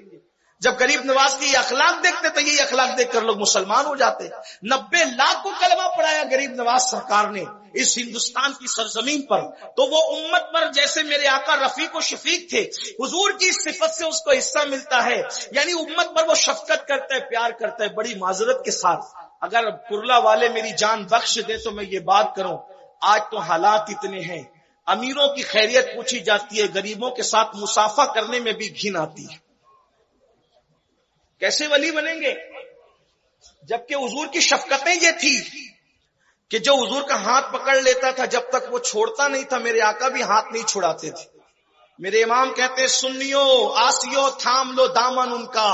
جب غریب نواز کی یہ اخلاق دیکھتے تو یہ اخلاق دیکھ کر لوگ مسلمان ہو جاتے. 90 لاکھ کو کلمہ پڑھایا غریب نواز سرکار نے اس ہندوستان کی سرزمین پر. تو وہ امت پر جیسے میرے آقا رفیق و شفیق تھے، حضور کی صفت سے اس کو حصہ ملتا ہے. یعنی امت پر وہ شفقت کرتا ہے، پیار کرتا ہے. بڑی معذرت کے ساتھ اگر کرلا والے میری جان بخش دے تو میں یہ بات کروں، آج تو حالات اتنے ہیں، امیروں کی خیریت پوچھی جاتی ہے، غریبوں کے ساتھ مسافہ کرنے میں بھی گھن آتی ہے. کیسے ولی بنیں گے؟ جبکہ حضور کی شفقتیں یہ تھی کہ جو حضور کا ہاتھ پکڑ لیتا تھا جب تک وہ چھوڑتا نہیں تھا، میرے آقا بھی ہاتھ نہیں چھڑاتے تھے. میرے امام کہتے سنیو آسیو تھام لو دامن ان کا،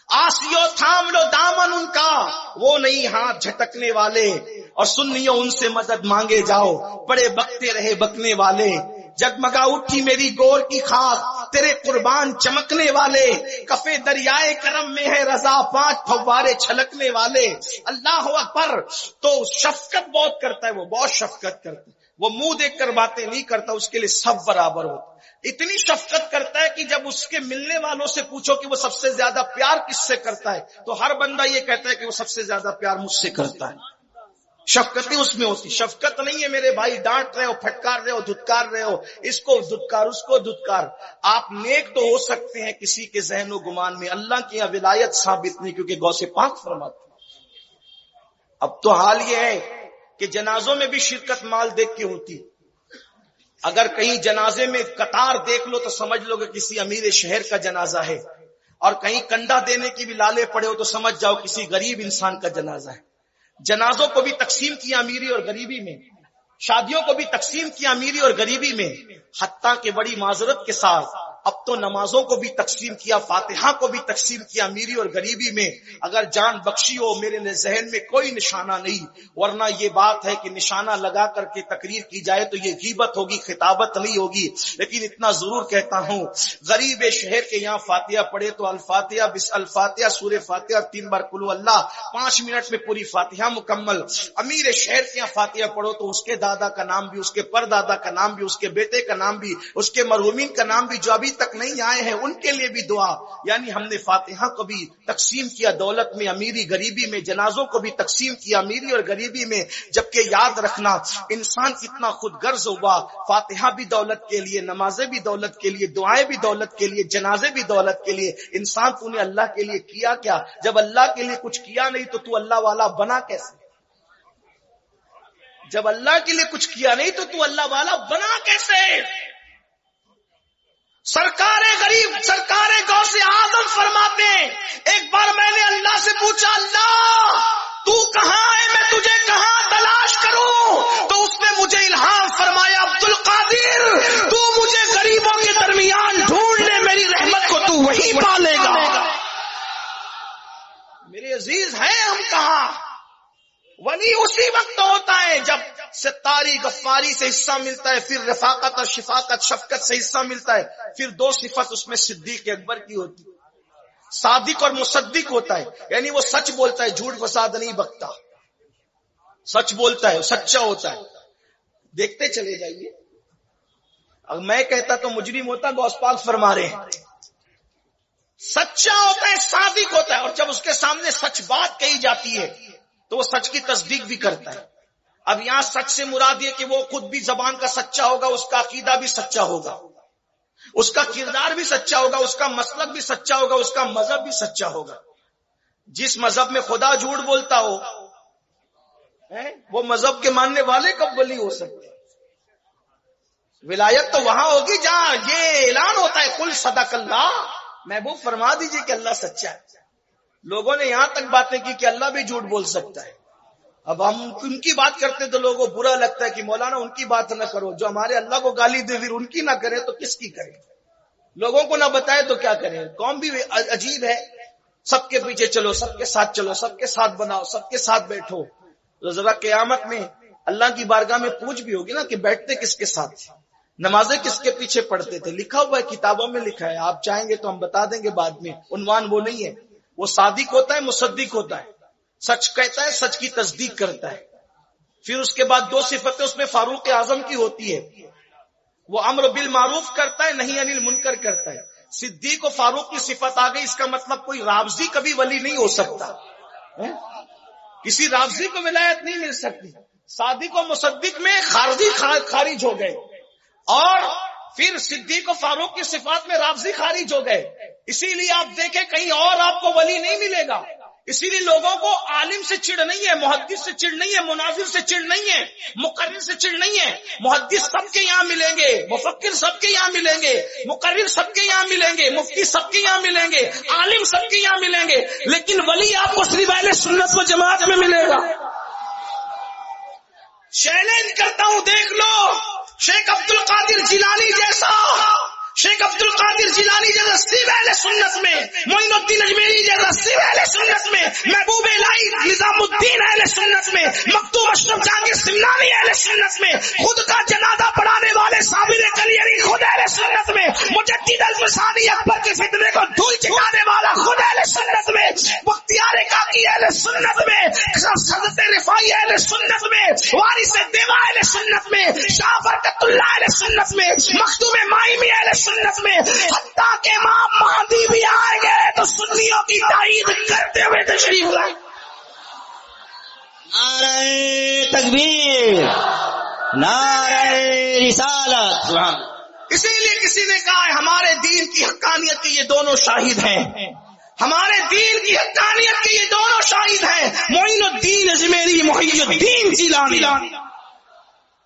آسیو تھام لو دامن ان کا، وہ نہیں ہاتھ جھٹکنے والے. اور سنیو ان سے مدد مانگے جاؤ، بڑے بکتے رہے بکنے والے. جگمگا اٹھی میری گور کی خاک، تیرے قربان چمکنے والے. کفے دریائے کرم میں ہے رضا، 5 فوارے چھلکنے والے. اللہ اکبر. تو شفقت بہت کرتا ہے، وہ بہت شفقت کرتا ہے. وہ منہ دیکھ کر باتیں نہیں کرتا، اس کے لیے سب برابر ہوتا. اتنی شفقت کرتا ہے کہ جب اس کے ملنے والوں سے پوچھو کہ وہ سب سے زیادہ پیار کس سے کرتا ہے، تو ہر بندہ یہ کہتا ہے کہ وہ سب سے زیادہ پیار مجھ سے کرتا ہے. شفقتیں اس میں ہوتی. شفقت نہیں ہے میرے بھائی ڈانٹ رہے ہو، پھٹکار رہے ہو، دھتکار رہے ہو، اس کو دھتکار اس کو دھتکار. آپ نیک تو ہو سکتے ہیں کسی کے ذہن و گمان میں، اللہ کی یہاں ولایت ثابت نہیں، کیونکہ غوث پاک فرماتے. اب تو حال یہ ہے کہ جنازوں میں بھی شرکت مال دیکھ کے ہوتی. اگر کہیں جنازے میں قطار دیکھ لو تو سمجھ لو کہ کسی امیر شہر کا جنازہ ہے، اور کہیں کنڈا دینے کی بھی لالے پڑے ہو تو سمجھ جاؤ کسی غریب انسان کا جنازہ ہے. جنازوں کو بھی تقسیم کیا امیری اور غریبی میں، شادیوں کو بھی تقسیم کیا امیری اور غریبی میں. حتیٰ کہ بڑی معذرت کے ساتھ اب تو نمازوں کو بھی تقسیم کیا، فاتحہ کو بھی تقسیم کیا امیری اور غریبی میں. اگر جان بخشی ہو میرے ذہن میں کوئی نشانہ نہیں، ورنہ یہ بات ہے کہ نشانہ لگا کر کے تقریر کی جائے تو یہ غیبت ہوگی، خطابت نہیں ہوگی. لیکن اتنا ضرور کہتا ہوں، غریب شہر کے یہاں فاتحہ پڑھے تو الفاتحہ بس الفاتحہ سورہ فاتحہ 3 بار قل اللہ، 5 منٹ میں پوری فاتحہ مکمل. امیر شہر کے یہاں فاتحہ پڑھو تو اس کے دادا کا نام بھی، اس کے پردادا کا نام بھی، اس کے بیٹے کا نام بھی، اس کے مرحومین کا نام بھی جو ابھی تک نہیں آئے ہیں ان کے لیے بھی دعا. یعنی ہم نے فاتحہ کو بھی تقسیم کیا دولت میں امیری غریبی میں، جنازوں کو بھی تقسیم کیا امیری اور غریبی میں. جبکہ یاد رکھنا انسان کتنا خود غرض ہوا، فاتحہ بھی دولت کے لیے، نمازیں بھی دولت کے لیے، دعائیں بھی دولت کے لیے، جنازے بھی دولت کے لیے. انسان تو نے اللہ کے لیے کیا کیا؟ جب اللہ کے لیے کچھ کیا نہیں تو اللہ والا بنا کیسے؟ جب اللہ کے لیے کچھ کیا نہیں تو اللہ والا بنا کیسے؟ سرکار غریب سرکار غوث اعظم فرماتے ہیں ایک بار میں نے اللہ سے پوچھا، اللہ تو کہاں ہے، میں تجھے کہاں تلاش کروں؟ تو اس نے مجھے الہام فرمایا، عبد القادر تو مجھے غریبوں کے درمیان ڈھونڈنے وقت ہوتا ہے جب ستاری غفاری سے حصہ ملتا ہے، پھر رفاقت اور شفاقت شفقت سے حصہ ملتا ہے، پھر دو صفت اس میں صدیق اکبر کی ہوتی ہے، صادق اور مصدق ہوتا ہے، یعنی وہ سچ بولتا ہے، جھوٹ فساد نہیں بکتا، سچ بولتا ہے، سچا ہوتا ہے. دیکھتے چلے جائیے. اگر میں کہتا تو مجرم ہوتا، غوث پاک فرما رہے ہیں سچا ہوتا ہے، صادق ہوتا ہے، اور جب اس کے سامنے سچ بات کہی جاتی ہے تو وہ سچ کی تصدیق بھی کرتا ہے. اب یہاں سچ سے مراد یہ کہ وہ خود بھی زبان کا سچا ہوگا، اس کا عقیدہ بھی سچا ہوگا، اس کا کردار بھی سچا ہوگا، اس کا مسلک بھی سچا ہوگا، اس کا مذہب بھی سچا ہوگا. جس مذہب میں خدا جھوٹ بولتا ہو وہ مذہب کے ماننے والے کب ولی ہو سکتے ہیں؟ ولایت تو وہاں ہوگی جہاں یہ اعلان ہوتا ہے قل صدق اللہ. محبوب فرما دیجئے کہ اللہ سچا ہے. لوگوں نے یہاں تک باتیں کی کہ اللہ بھی جھوٹ بول سکتا ہے. اب ہم ان کی بات کرتے تو لوگوں کو برا لگتا ہے کہ مولانا ان کی بات نہ کرو، جو ہمارے اللہ کو گالی دے پھر ان کی نہ کرے تو کس کی کرے؟ لوگوں کو نہ بتائے تو کیا کریں؟ قوم بھی عجیب ہے. سب کے پیچھے چلو، سب کے ساتھ چلو، سب کے ساتھ بناؤ، سب کے ساتھ بیٹھو. تو ذرا قیامت میں اللہ کی بارگاہ میں پوچھ بھی ہوگی نا کہ بیٹھتے کس کے ساتھ تھے، نمازیں کس کے پیچھے پڑھتے تھے. لکھا ہوا ہے، کتابوں میں لکھا ہے، آپ چاہیں گے تو ہم بتا دیں گے بعد میں. عنوان وہ نہیں ہے. وہ صادق ہوتا ہے، مصدق ہوتا ہے، سچ کہتا ہے، سچ کی تصدیق کرتا ہے. پھر اس کے بعد دو صفتیں اس میں فاروق اعظم کی ہوتی ہے. وہ امر بالمعروف کرتا ہے، نہی عن المنکر کرتا ہے. صدیق و فاروق کی صفت آ گئی، اس کا مطلب کوئی رافضی کبھی ولی نہیں ہو سکتا، کسی رافضی کو ولایت نہیں مل سکتی. صادق و مصدق میں خارجی خارج ہو گئے، اور پھر صدیق و فاروق کی صفات میں رافضی خارج ہو گئے. اسی لیے آپ دیکھیں کہیں اور آپ کو ولی نہیں ملے گا. اسی لیے لوگوں کو عالم سے چڑ نہیں ہے، محدث سے چڑ نہیں ہے، مناظر سے چڑ نہیں ہے، مقرر سے چڑ نہیں ہے. محدث سب کے یہاں ملیں گے، مفکر سب کے یہاں ملیں گے، مقرر سب کے یہاں ملیں گے، مفتی سب کے یہاں ملیں گے، عالم سب کے یہاں ملیں گے، لیکن ولی آپ کو صرف اہل سنت و جماعت میں ملے گا. چیلنج کرتا ہوں، دیکھ لو شیخ عبد القادر جیلانی جیسا، شیخ عبد القادر جیلانی جیسا صرف اہل سنت میں، معین الدین اجمیری جیسا صرف اہل سنت میں، محبوب الہی نظام الدین اہل سنت میں، مکتوم اشرف جہانگیر سمنانی اہل سنت میں، خود کا جنازہ پڑھانے والے صابر کلیری خود اہل سنت میں، مجدد الفسانی اکبر کے فتنے کو دھول چکانے والا خود اہل سنت میں، بختیار کاکی اہل سنت میں، حضرت رفاعی اہل سنت میں، وارث دیوا اہل سنت میں، شاہ برکت اللہ اہل سنت میں، مخدوم مائمی اہل سنت میں، حتیٰ کہ امام مہدی بھی آئیں گے تو سنیوں کی تائید کرتے ہوئے تشریف لائیں. نعرہ تکبیر، نعرہ رسالت. اسی لیے کسی نے کہا ہے ہمارے دین کی حقانیت کے یہ دونوں شاہد ہیں، ہمارے دین کی حقانیت کے یہ دونوں شاہد ہیں، معین الدین اجمیری، محی الدین جیلانی.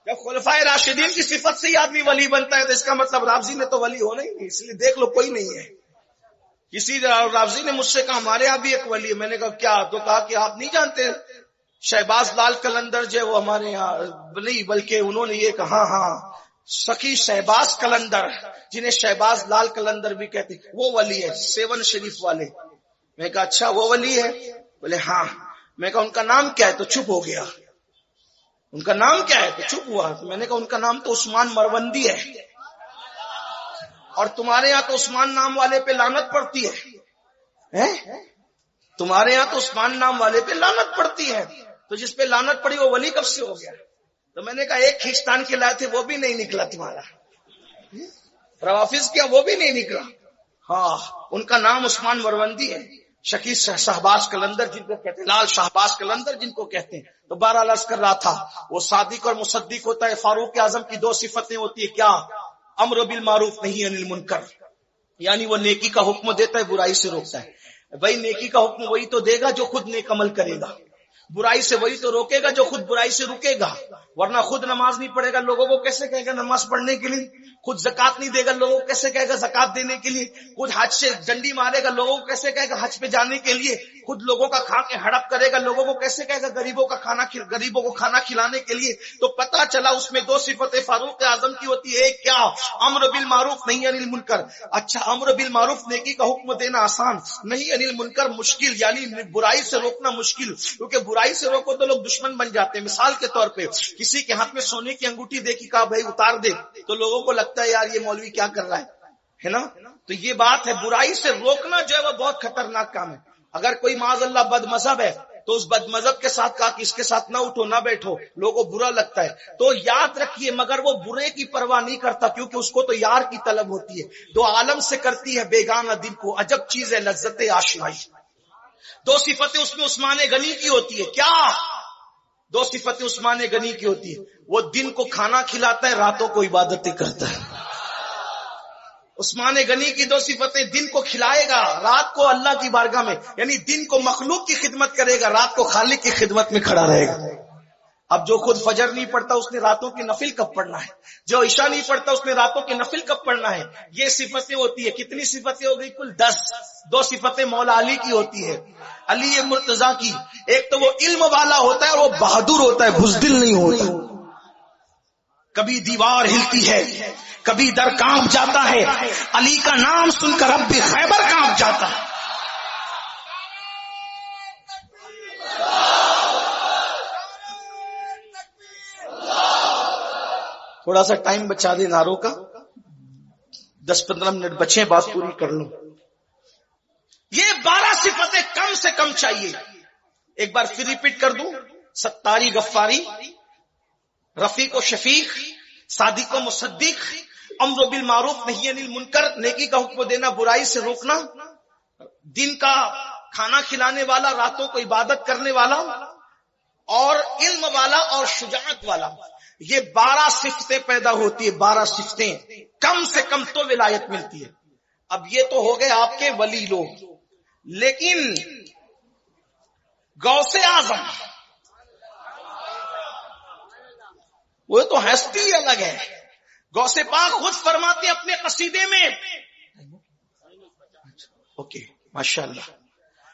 جب خلفائے راشدین کی صفت سے ہی آدمی ولی بنتا ہے تو اس کا مطلب رافضی میں تو ولی ہونا ہی نہیں. اس لیے دیکھ لو کوئی نہیں ہے. کسی رافضی نے مجھ سے کہا ہمارے یہاں بھی ایک ولی ہے. میں نے کہا کیا؟ تو کہا کہ آپ نہیں جانتے شہباز لال قلندر جو وہ ہمارے یہاں نہیں، بلکہ انہوں نے یہ کہا ہاں سخی شہباز قلندر، جنہیں شہباز لال قلندر بھی کہتے، وہ ولی ہے، 7 شریف والے. میں کہا اچھا وہ ولی ہے؟ بولے ہاں. میں کہا ان کا نام کیا ہے؟ تو چپ ہو گیا. ان کا نام کیا ہے؟ تو چپ ہوا. میں نے کہا ان کا نام تو عثمان مروندی ہے، اور تمہارے یہاں تو عثمان نام والے پہ لعنت پڑتی ہے. تمہارے یہاں تو عثمان نام والے پہ لعنت پڑتی ہے، تو جس پہ لعنت پڑی وہ ولی کب سے ہو گیا؟ تو میں نے کہا ایک کھینچتان کے لائے تھے وہ بھی نہیں نکلا تمہارا، روافظ کیا وہ بھی نہیں نکلا. ہاں ان کا نام عثمان مروندی ہے، شکی شہباز قلندر جن کو کہتے ہیں، لال شہباز قلندر جن کو کہتے ہیں. تو بہرحال عرض کر رہا تھا وہ صادق اور مصدق ہوتا ہے. فاروق اعظم کی 2 صفتیں ہوتی ہے، کیا؟ امر بالمعروف نہی عن المنکر، یعنی وہ نیکی کا حکم دیتا ہے، برائی سے روکتا ہے. بھائی نیکی کا حکم وہی تو دے گا جو خود نیک عمل کرے گا، برائی سے وہی تو روکے گا جو خود برائی سے رکے گا. ورنہ خود نماز نہیں پڑھے گا لوگوں کو کیسے کہے گا نماز پڑھنے کے لیے؟ خود زکات نہیں دے گا لوگوں کو کیسے کہے گا زکات دینے کے لیے؟ خود حج سے ڈنڈی مارے گا لوگوں کو کیسے کہے گا حج پہ جانے کے لیے؟ خود لوگوں کا کھا کے ہڑپ کرے گا، لوگوں کو کیسے کہے گا غریبوں کو کھانا کھلانے کے لیے؟ تو پتا چلا اس میں دو صفتیں فاروق اعظم کی ہوتی ہے. ایک کیا؟ امر بالمعروف نہی عن المنکر. اچھا، امر بالمعروف نیکی کا حکم دینا آسان، نہی عن المنکر مشکل، یعنی برائی سے روکنا مشکل، کیونکہ برائی سے روکو تو لوگ دشمن بن جاتے ہیں. مثال کے طور پہ کسی کے ہاتھ میں سونے کی انگوٹھی دیکھی، کہا بھائی اتار دے، تو لوگوں کو لگتا ہے یار یہ مولوی کیا کر رہا ہے نا. تو یہ بات ہے، برائی سے روکنا جو ہے وہ بہت خطرناک کام ہے. اگر کوئی معاذ اللہ بد مذہب ہے تو اس بد مذہب کے ساتھ کہا کہ اس کے ساتھ نہ اٹھو نہ بیٹھو، لوگوں کو برا لگتا ہے. تو یاد رکھیے، مگر وہ برے کی پرواہ نہیں کرتا، کیونکہ اس کو تو یار کی طلب ہوتی ہے. دو عالم سے کرتی ہے بیگانہ دل کو، عجب چیز ہے لذت آشنائی. دو صفتیں اس میں عثمان غنی کی ہوتی ہے. کیا دو صفتیں عثمان غنی کی ہوتی ہے؟ وہ دن کو کھانا کھلاتا ہے، راتوں کو عبادتیں کرتا ہے. عثمان غنی کی دو صفتیں، دن کو کھلائے گا، رات کو اللہ کی بارگاہ میں، یعنی دن کو مخلوق کی خدمت کرے گا، رات کو خالق کی خدمت میں کھڑا رہے گا. اب جو خود فجر نہیں پڑھتا اس نے راتوں کی نفل کب پڑھنا ہے؟ جو عشاء نہیں پڑھتا اس نے راتوں کی نفل کب پڑھنا ہے؟ یہ صفتیں ہوتی ہے. کتنی صفتیں ہو گئی؟ کل 10. دو صفتیں مولا علی کی ہوتی ہے، علی مرتضی کی. ایک تو وہ علم والا ہوتا ہے اور وہ بہادر ہوتا ہے، بزدل نہیں ہوتا. کبھی دیوار ہلتی ہے، کبھی در کانپ جاتا ہے، علی کا نام سن کر رب خیبر کانپ جاتا ہے. تھوڑا سا ٹائم بچا دے ناروں کا، 10-15 منٹ بچے، بات پوری کر لوں. یہ 12 صفتیں کم سے کم چاہیے. ایک بار پھر ریپیٹ کر دوں: ستاری غفاری، رفیق و شفیق، صادق و مصدق، امر بالمعروف نہی عن المنکر نیکی کا حکم دینا، برائی سے روکنا، دن کا کھانا کھلانے والا، راتوں کو عبادت کرنے والا، اور علم والا اور شجاعت والا. یہ 12 صفتیں پیدا ہوتی ہے. 12 صفتیں کم سے کم تو ولایت ملتی ہے. اب یہ تو ہو گئے آپ کے ولی لوگ، لیکن غوث اعظم وہ تو ہستی الگ ہے. غوث پاک خود فرماتے اپنے قصیدے میں، اوکے ماشاءاللہ،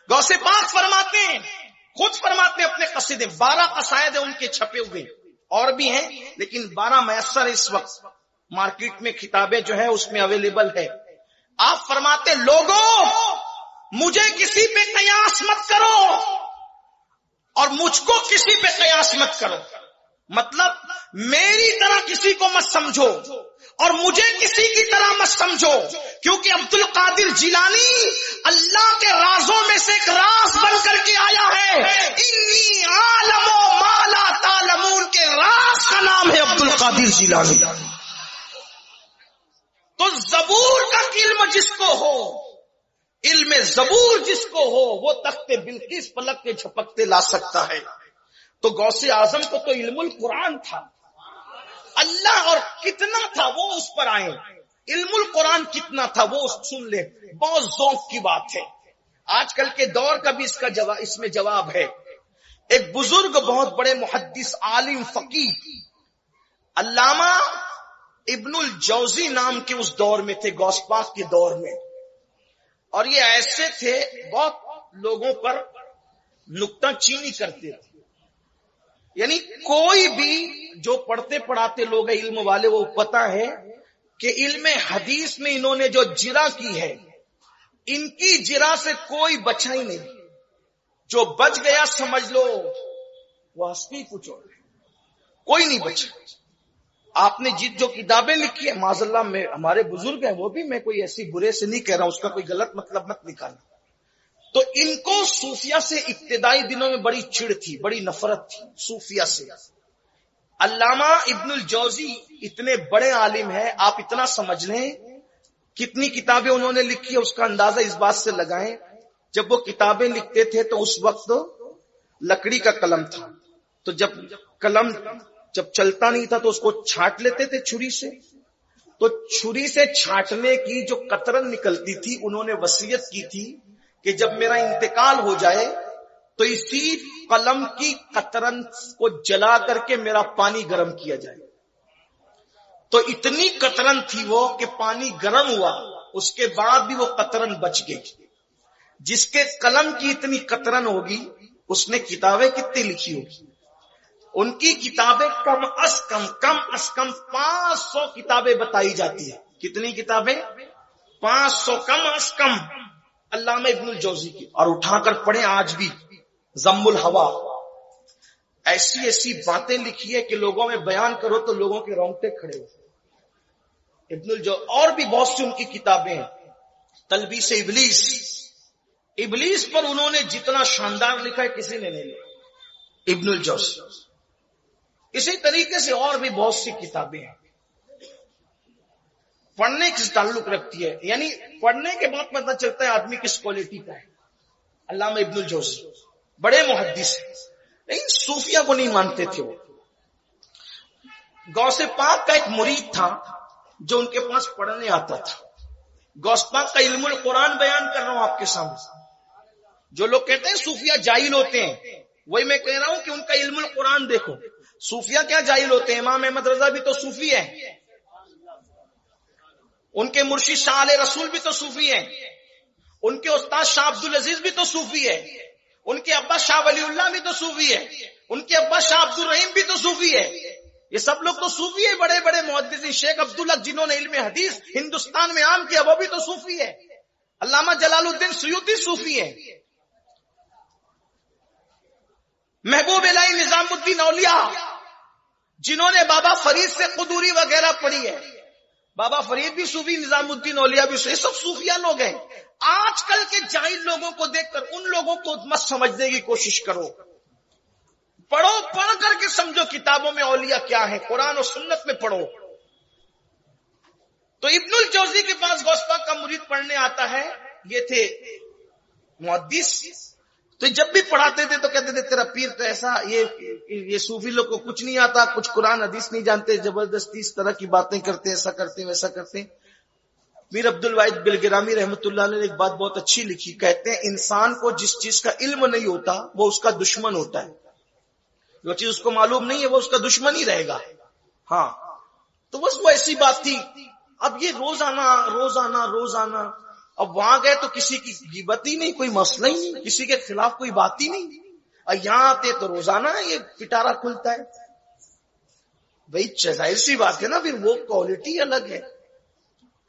غوث پاک خود فرماتے اپنے قصیدے. 12 قصائد ان کے چھپے ہوئے، اور بھی ہیں لیکن 12 میسر اس وقت مارکیٹ میں کتابیں جو ہے اس میں اویلیبل ہے. آپ فرماتے لوگوں مجھے کسی پہ قیاس مت کرو اور مجھ کو کسی پہ قیاس مت کرو. مطلب میری طرح کسی کو مت سمجھو اور مجھے کسی کی طرح مت سمجھو، کیونکہ عبد القادر جیلانی اللہ کے رازوں میں سے ایک راز بن کر کے آیا ہے. انی عالم ما لا تعلمون کے راز کا نام ہے عبد القادر جیلانی. تو زبور کا علم جس کو ہو، علم زبور جس کو ہو، وہ تخت بلقیس پلک کے جھپکتے لا سکتا ہے. تو غوث اعظم کو تو علم القرآن تھا، اللہ اور کتنا تھا وہ اس پر آئے. علم القرآن کتنا تھا وہ سن لے. بہت ذوق کی بات ہے. آج کل کے دور کا بھی اس میں جواب ہے. ایک بزرگ بہت بڑے محدث عالم فقیہ علامہ ابن الجوزی نام کے اس دور میں تھے، غوث پاک کے دور میں. اور یہ ایسے تھے بہت لوگوں پر نکتہ چینی کرتے تھے. یعنی کوئی بھی جو پڑھتے پڑھاتے لوگ ہیں علم والے، وہ پتا ہے کہ علم حدیث میں انہوں نے جو جرا کی ہے، ان کی جرا سے کوئی بچا ہی نہیں. جو بچ گیا سمجھ لو وہ ہستی کچھ اور، کوئی نہیں بچا. آپ نے جو کتابیں لکھی ہیں معاذ اللہ میں ہمارے بزرگ ہیں، وہ بھی میں کوئی ایسی برے سے نہیں کہہ رہا ہوں، اس کا کوئی غلط مطلب مت نکالنا. تو ان کو صوفیہ سے ابتدائی دنوں میں بڑی چڑ تھی، بڑی نفرت تھی صوفیہ سے. علامہ ابن الجوزی اتنے بڑے عالم ہیں، آپ اتنا سمجھ لیں کتنی کتابیں انہوں نے لکھی ہے. اس کا اندازہ اس بات سے لگائیں، جب وہ کتابیں لکھتے تھے تو اس وقت لکڑی کا قلم تھا. تو جب قلم چلتا نہیں تھا تو اس کو چھانٹ لیتے تھے چھری سے. تو چھری سے چھانٹنے کی جو قطرن نکلتی تھی، انہوں نے وصیت کی تھی کہ جب میرا انتقال ہو جائے تو اسی قلم کی قطرن کو جلا کر کے میرا پانی گرم کیا جائے. تو اتنی قطرن تھی وہ کہ پانی گرم ہوا، اس کے بعد بھی وہ قطرن بچ گئی. جس کے قلم کی اتنی قطرن ہوگی اس نے کتابیں کتنی لکھی ہوگی. ان کی کتابیں کم از کم 500 کتابیں بتائی جاتی ہیں. کتنی کتابیں؟ 500 کم از کم علامہ ابن الجوزی کی. اور اٹھا کر پڑھیں آج بھی ذم الہوا، ایسی ایسی باتیں لکھی ہے کہ لوگوں میں بیان کرو تو لوگوں کے رونگٹے کھڑے ہو. ابن الجوزی اور بھی بہت سی ان کی کتابیں ہیں. تلبیس ابلیس، ابلیس پر انہوں نے جتنا شاندار لکھا ہے کسی نے نہیں لکھا، ابن الجوزی. اسی طریقے سے اور بھی بہت سی کتابیں ہیں. پڑھنے سے تعلق رکھتی ہے، یعنی پڑھنے کے بعد پتہ چلتا ہے آدمی کس کوالٹی کا ہے. علامہ ابن الجوزی بڑے محدث ہیں، لیکن صوفیہ کو نہیں مانتے تھے. وہ غوث پاک کا ایک مرید تھا جو ان کے پاس پڑھنے آتا تھا. غوث پاک کا علم القرآن بیان کر رہا ہوں آپ کے سامنے. جو لوگ کہتے ہیں صوفیہ جاہل ہوتے ہیں، وہی میں کہہ رہا ہوں کہ ان کا علم القرآن دیکھو. صوفیہ کیا جاہل ہوتے ہیں؟ امام احمد رضا بھی تو صوفی ہے، ان کے مرشد شاہ علیہ رسول بھی تو صوفی ہیں، ان کے استاد شاہ عبد العزیز بھی تو صوفی ہے، ان کے ابا شاہ ولی اللہ بھی تو صوفی ہے، ان کے ابا شاہ عبد الرحیم بھی تو صوفی ہے. یہ سب لوگ تو صوفی ہے. بڑے بڑے محدثین شیخ عبداللہ جنہوں نے علم حدیث ہندوستان میں عام کیا وہ بھی تو صوفی ہے. علامہ جلال الدین سیوطی صوفی ہے. محبوب الہی نظام الدین اولیاء جنہوں نے بابا فرید سے قدوری وغیرہ پڑھی ہے، بابا فرید بھی صوفی، نظام الدین اولیاء بھی صوفی، سب صوفیاء لوگ ہیں. آج کل کے جاہل لوگوں کو دیکھ کر ان لوگوں کو مت سمجھنے کی کوشش کرو. پڑھو، پڑھ کر کے سمجھو کتابوں میں اولیاء کیا ہے، قرآن و سنت میں پڑھو. تو ابن الجوزی کے پاس غوث پاک کا مرید پڑھنے آتا ہے. یہ تھے محدث. تو جب بھی پڑھاتے تھے تو کہتے تھے تیرا پیر تو ایسا، یہ صوفی لوگ کو کچھ نہیں آتا، کچھ قرآن حدیث نہیں جانتے، زبردستی اس طرح کی باتیں کرتے، ایسا کرتے ویسا کرتے. میر عبد الواحد بلگرامی رحمۃ اللہ علیہ نے ایک بات بہت اچھی لکھی. کہتے ہیں انسان کو جس چیز کا علم نہیں ہوتا وہ اس کا دشمن ہوتا ہے. جو چیز اس کو معلوم نہیں ہے وہ اس کا دشمن ہی رہے گا. ہاں، تو بس وہ ایسی بات تھی. اب یہ روزانہ اب وہاں گئے تو کسی کی غیبت ہی نہیں، کوئی مسئلہ ہی نہیں، کسی کے خلاف کوئی بات ہی نہیں. اور یہاں آتے تو روزانہ یہ پٹارا کھلتا ہے. بھائی ظاہر سی بات ہے نا، پھر وہ کوالٹی الگ ہے.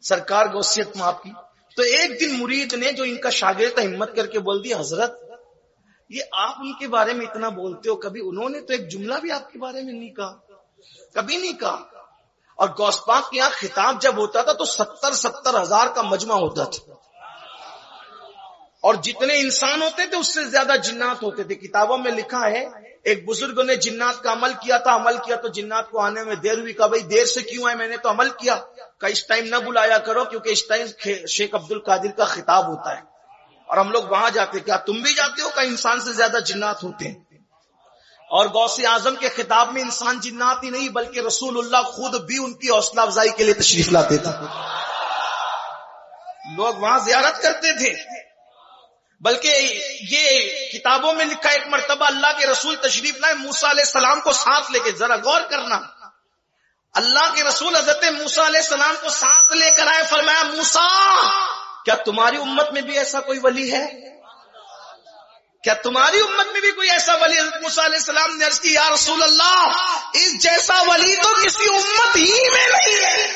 سرکار غوثیت میں آپ کی. تو ایک دن مرید نے جو ان کا شاگرد تھا ہمت کر کے بول دیا، حضرت یہ آپ ان کے بارے میں اتنا بولتے ہو، کبھی انہوں نے تو ایک جملہ بھی آپ کے بارے میں نہیں کہا، کبھی نہیں کہا. اور غوث پاک کے یہاں خطاب جب ہوتا تھا تو 70,000 کا مجمع ہوتا تھا، اور جتنے انسان ہوتے تھے اس سے زیادہ جنات ہوتے تھے. کتابوں میں لکھا ہے ایک بزرگ نے جنات کا عمل کیا تو جنات کو آنے میں دیر ہوئی. کہا بھائی دیر سے کیوں ہے؟ میں نے تو عمل کیا. کہ اس ٹائم نہ بلایا کرو کیونکہ اس ٹائم شیخ عبد القادر کا خطاب ہوتا ہے اور ہم لوگ وہاں جاتے. کیا تم بھی جاتے ہو؟ کہ انسان سے زیادہ جنات ہوتے ہیں. اور غوث اعظم کے خطاب میں انسان جنات ہی نہیں بلکہ رسول اللہ خود بھی ان کی حوصلہ افزائی کے لیے تشریف لاتے تھے. لوگ وہاں زیارت کرتے تھے. بلکہ یہ کتابوں میں لکھا ایک مرتبہ اللہ کے رسول تشریف لائے موسیٰ علیہ السلام کو ساتھ لے کے. ذرا غور کرنا، اللہ کے رسول حضرت موسیٰ علیہ السلام کو ساتھ لے کر آئے. فرمایا موسیٰ کیا تمہاری امت میں بھی ایسا کوئی ولی ہے؟ کیا تمہاری امت میں بھی کوئی ایسا ولی؟ حضرت موسیٰ علیہ السلام نے عرض کی یا رسول اللہ اس جیسا ولی تو کسی امت ہی میں نہیں ہے.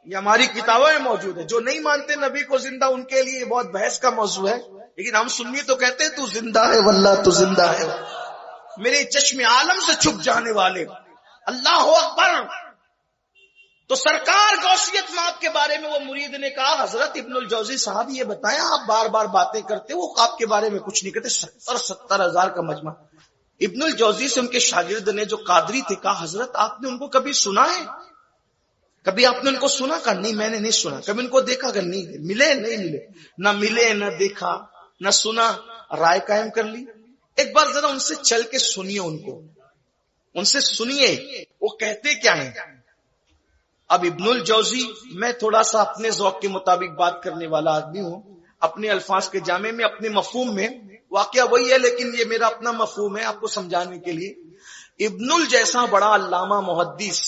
یہ ہماری کتابوں میں موجود ہے. جو نہیں مانتے نبی کو زندہ ان کے لیے بہت بحث کا موضوع ہے، لیکن ہم سنی تو کہتے ہیں تو زندہ ہے واللہ تو زندہ ہے. میرے چشم عالم سے چھپ جانے والے، اللہ اکبر. تو سرکار غوثیت ماب کے بارے میں وہ مرید نے کہا حضرت ابن الجوزی صاحب یہ بتائیں آپ بار بار باتیں کرتے وہ آپ کے بارے میں کچھ نہیں کرتے. 70,000 کا مجمع. ابن الجوزی سے ان کے شاگرد نے جو قادری تھے کہا حضرت آپ نے ان کو کبھی سنا ہے؟ کبھی آپ نے ان کو سنا؟ کہا نہیں میں نے نہیں سنا. کبھی ان کو دیکھا؟ کہ نہیں ملے نہ ملے نہ دیکھا نہ سنا. رائے قائم کر لی. ایک بار ذرا ان سے چل کے سنیے، ان سے سنیے وہ کہتے کیا ہیں. اب ابن الجوزی، میں تھوڑا سا اپنے ذوق کے مطابق بات کرنے والا آدمی ہوں، اپنے الفاظ کے جامع میں اپنے مفہوم میں. واقعہ وہی ہے لیکن یہ میرا اپنا مفہوم ہے آپ کو سمجھانے کے لیے. ابن جیسا بڑا علامہ محدث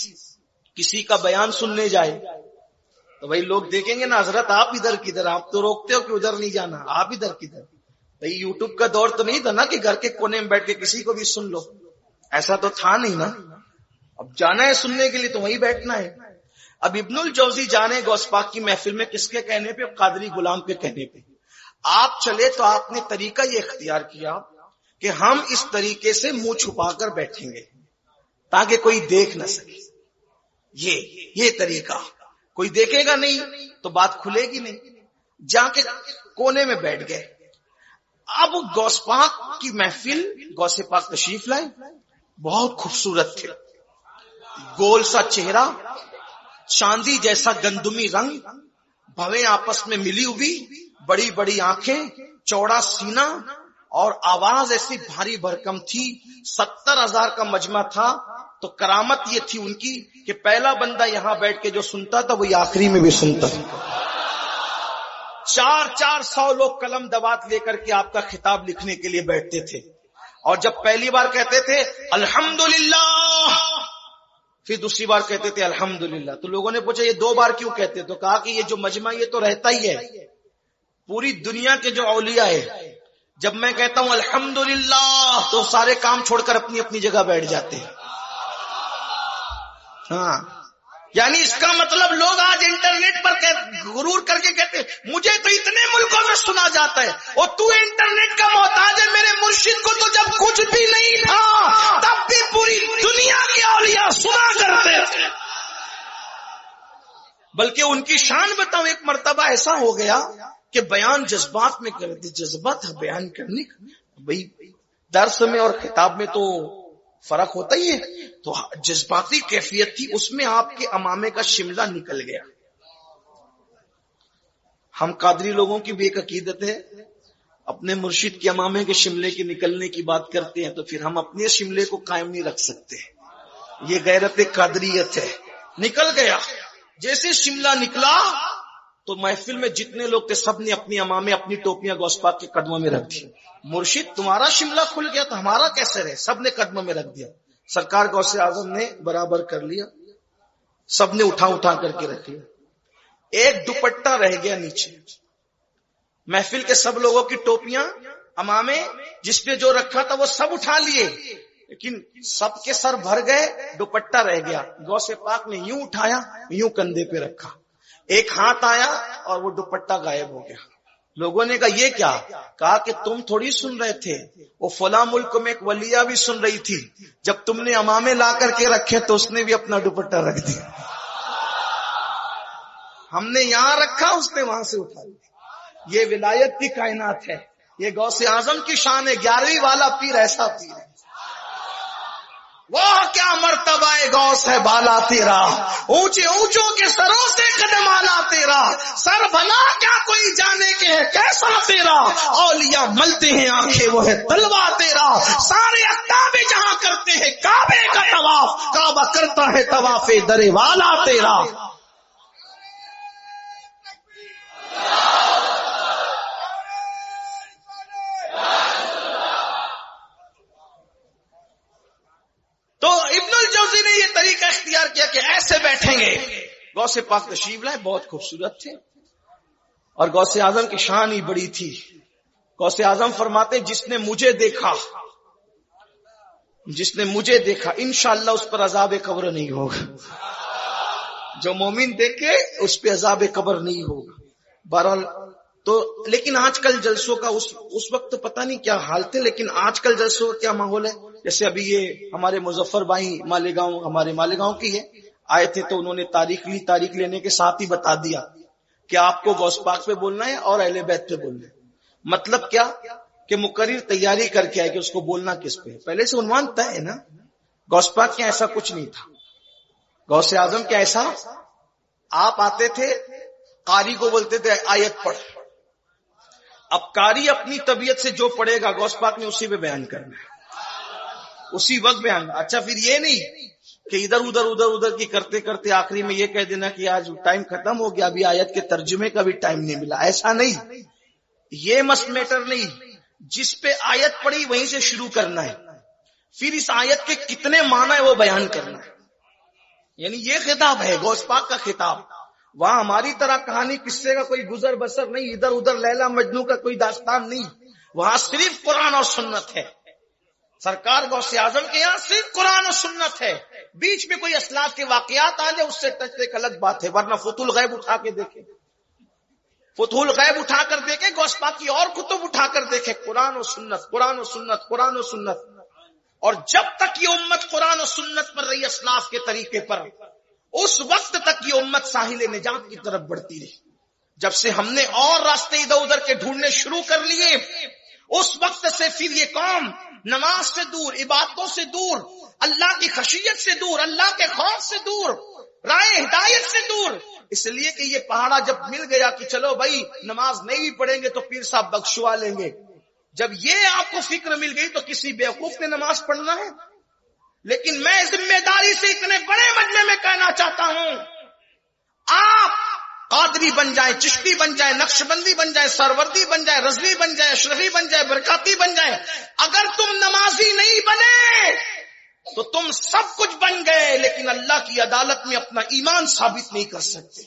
کسی کا بیان سننے جائے تو بھائی لوگ دیکھیں گے نا حضرت آپ ادھر کدھر, آپ تو روکتے ہو کہ ادھر نہیں جانا, آپ ادھر کدھر. بھائی یوٹیوب کا دور تو نہیں تھا نا کہ گھر کے کونے میں بیٹھ کے کسی کو بھی سن لو, ایسا تو تھا نہیں نا. اب جانا ہے سننے کے لیے تو وہیں بیٹھنا ہے. اب ابن الجوزی جانے غوث پاک کی محفل میں کس کے کہنے پہ؟ قادری غلام کے کہنے پہ. آپ چلے تو آپ نے طریقہ یہ اختیار کیا کہ ہم اس طریقے سے منہ چھپا کر بیٹھیں گے تاکہ کوئی دیکھ نہ سکے. یہ طریقہ, کوئی دیکھے گا نہیں تو بات کھلے گی نہیں. جا کے کونے میں بیٹھ گئے. اب غوث پاک کی محفل, غوث پاک تشریف لائے, بہت خوبصورت تھے. گول سا چہرہ, چاندی جیسا گندمی رنگ, بھویں آپس میں ملی ہوئی, بڑی بڑی آنکھیں, چوڑا سینہ, اور آواز ایسی بھاری بھرکم تھی. 70,000 کا مجمع تھا. تو کرامت یہ تھی ان کی کہ پہلا بندہ یہاں بیٹھ کے جو سنتا تھا وہی آخری میں بھی سنتا تھا. 400 لوگ قلم دوات لے کر کے آپ کا خطاب لکھنے کے لیے بیٹھتے تھے. اور جب پہلی بار کہتے تھے الحمدللہ, پھر دوسری بار کہتے تھے الحمدللہ, تو لوگوں نے پوچھا یہ 2 بار کیوں کہتے؟ تو کہا کہ یہ جو مجمع یہ تو رہتا ہی ہے. پوری دنیا کے جو اولیاء ہے, جب میں کہتا ہوں الحمدللہ تو سارے کام چھوڑ کر اپنی اپنی جگہ بیٹھ جاتے ہیں. ہاں, یعنی اس کا مطلب لوگ آج انٹرنیٹ پر غرور کر کے کہتے ہیں مجھے تو اتنے ملکوں میں سنا جاتا ہے, اور تو انٹرنیٹ کا محتاج ہے. میرے مرشد کو تو جب کچھ بھی نہیں تھا تب بھی پوری دنیا کے اولیاء سنا کرتے تھے. بلکہ ان کی شان بتاؤں, ایک مرتبہ ایسا ہو گیا کہ بیان جذبات میں کرتے, جذبہ تھا بیان کرنے کا. بھئی درس میں اور خطاب میں تو فرق ہوتا ہی ہے, تو جذباتی کیفیت تھی اس میں. آپ کے امامے کا شملہ نکل گیا. ہم قادری لوگوں کی بھی ایک عقیدت ہے, اپنے مرشد کے امامے کے شملے کے نکلنے کی بات کرتے ہیں تو پھر ہم اپنے شملے کو قائم نہیں رکھ سکتے. یہ غیرت قادریت ہے. نکل گیا. جیسے شملہ نکلا تو محفل میں جتنے لوگ تھے سب نے اپنی امامے, اپنی ٹوپیاں غوث پاک کے قدموں میں رکھ دی. مرشد تمہارا شملہ کھل گیا تو ہمارا کیسے رہے؟ سب نے قدموں میں رکھ دیا. سرکار غوث اعظم نے برابر کر لیا, سب نے اٹھا کر کے رکھ لیا. ایک دوپٹہ رہ گیا نیچے. محفل کے سب لوگوں کی ٹوپیاں, امامے جس پہ جو رکھا تھا وہ سب اٹھا لیے, لیکن سب کے سر بھر گئے, دوپٹہ رہ گیا. غوث پاک نے یوں اٹھایا, یوں کندھے پہ رکھا, ایک ہاتھ آیا اور وہ دوپٹہ غائب ہو گیا. لوگوں نے کہا یہ کیا؟ کہا کہ تم تھوڑی سن رہے تھے, وہ فلاں ملک میں ایک ولیہ بھی سن رہی تھی, جب تم نے امامے لا کر کے رکھے تو اس نے بھی اپنا دوپٹہ رکھ دیا. ہم نے یہاں رکھا, اس نے وہاں سے اٹھا لیا. یہ ولایت کی کائنات ہے, یہ غوث اعظم کی شان ہے. 11ویں والا پیر ایسا پیر ہے. وہ کیا مرتبہ غوث ہے بالا تیرا, اونچے اونچوں کے سروں سے قدم آلا تیرا, سر بھلا کیا کوئی جانے کے ہے کیسا تیرا, اولیاء ملتے ہیں آنکھیں وہ ہے تلوا تیرا, سارے اقطاب جہاں کرتے ہیں کعبے کا طواف, کعبہ کرتا ہے طواف در والا تیرا. تو ابن الجوزی نے یہ طریقہ اختیار کیا کہ ایسے بیٹھیں گے. غوث پاک تشریف لائے, بہت خوبصورت تھے, اور غوث اعظم کی شان ہی بڑی تھی. غوث اعظم فرماتے جس نے مجھے دیکھا انشاءاللہ اس پر عذاب قبر نہیں ہوگا. جو مومن دیکھے اس پہ عذاب قبر نہیں ہوگا. بہرحال تو لیکن آج کل جلسوں کا اس وقت تو پتہ نہیں کیا حال تھے, لیکن آج کل جلسوں کا کیا ماحول ہے. جیسے ابھی یہ ہمارے مظفر بھائی مالیگاؤں, ہمارے مالیگاؤں کی ہے, آئے تھے تو انہوں نے تاریخ لی, تاریخ لینے کے ساتھ ہی بتا دیا کہ آپ کو غوث پاک پہ بولنا ہے اور اہل بیت پہ بولنا ہے. مطلب کیا کہ مقرر تیاری کر کے آئے کہ اس کو بولنا کس پہ. پہلے سے عنوان طے ہے نا. غوث پاک کیا ایسا کچھ نہیں تھا. غوث اعظم کیا ایسا, آپ آتے تھے قاری کو بولتے تھے آیت پڑھ. اب قاری اپنی طبیعت سے جو پڑھے گا غوث پاک نے اسی پہ بیان کرنا ہے, اسی وقت بیان. اچھا پھر یہ نہیں کہ ادھر کی کرتے کرتے آخری میں یہ کہہ دینا کہ آج ٹائم ختم ہو گیا, ابھی آیت کے ترجمے کا بھی ٹائم نہیں ملا. ایسا نہیں, یہ میٹر نہیں. جس پہ آیت پڑھی وہیں سے شروع کرنا ہے, پھر اس آیت کے کتنے معنی ہے وہ بیان کرنا ہے. یعنی یہ خطاب ہے غوث پاک کا خطاب. وہاں ہماری طرح کہانی قصے کا کوئی گزر بسر نہیں، ادھر ادھر لیلا مجنو کا کوئی داستان نہیں، وہاں صرف قرآن اور سنت ہے. سرکار غوث اعظم کے یہاں صرف قرآن اور سنت ہے. بیچ میں کوئی اسلاف کے واقعات آ جائے اس سے ٹچ ایک الگ بات ہے، ورنہ فتح الغیب اٹھا کے دیکھیں، فتح الغیب اٹھا کر دیکھیں، غوث پاک کی اور کتب اٹھا کر دیکھیں، قرآن و سنت، قرآن و سنت، قرآن و سنت. اور جب تک یہ امت قرآن و سنت پر رہی اسلاف کے طریقے پر، اس وقت تک یہ امت ساحل نجات کی طرف بڑھتی رہی. جب سے ہم نے اور راستے ادھر ادھر کے ڈھونڈنے شروع کر لیے، اس وقت سے پھر یہ قوم نماز سے دور، عبادتوں سے دور، اللہ کی خشیت سے دور، اللہ کے خوف سے دور، رائے ہدایت سے دور. اس لیے کہ یہ پہاڑا جب مل گیا کہ چلو بھائی نماز نہیں بھی پڑھیں گے تو پیر صاحب بخشوا لیں گے، جب یہ آپ کو فکر مل گئی تو کسی بیوقوف نے نماز پڑھنا ہے. لیکن میں ذمہ داری سے اتنے بڑے مجمع میں کہنا چاہتا ہوں، آپ قادری بن جائیں، چشتی بن جائیں، نقشبندی بن جائیں، سروردی بن جائیں، رضوی بن جائیں، اشرفی بن جائیں، برکاتی بن جائیں، اگر تم نمازی نہیں بنے تو تم سب کچھ بن گئے، لیکن اللہ کی عدالت میں اپنا ایمان ثابت نہیں کر سکتے.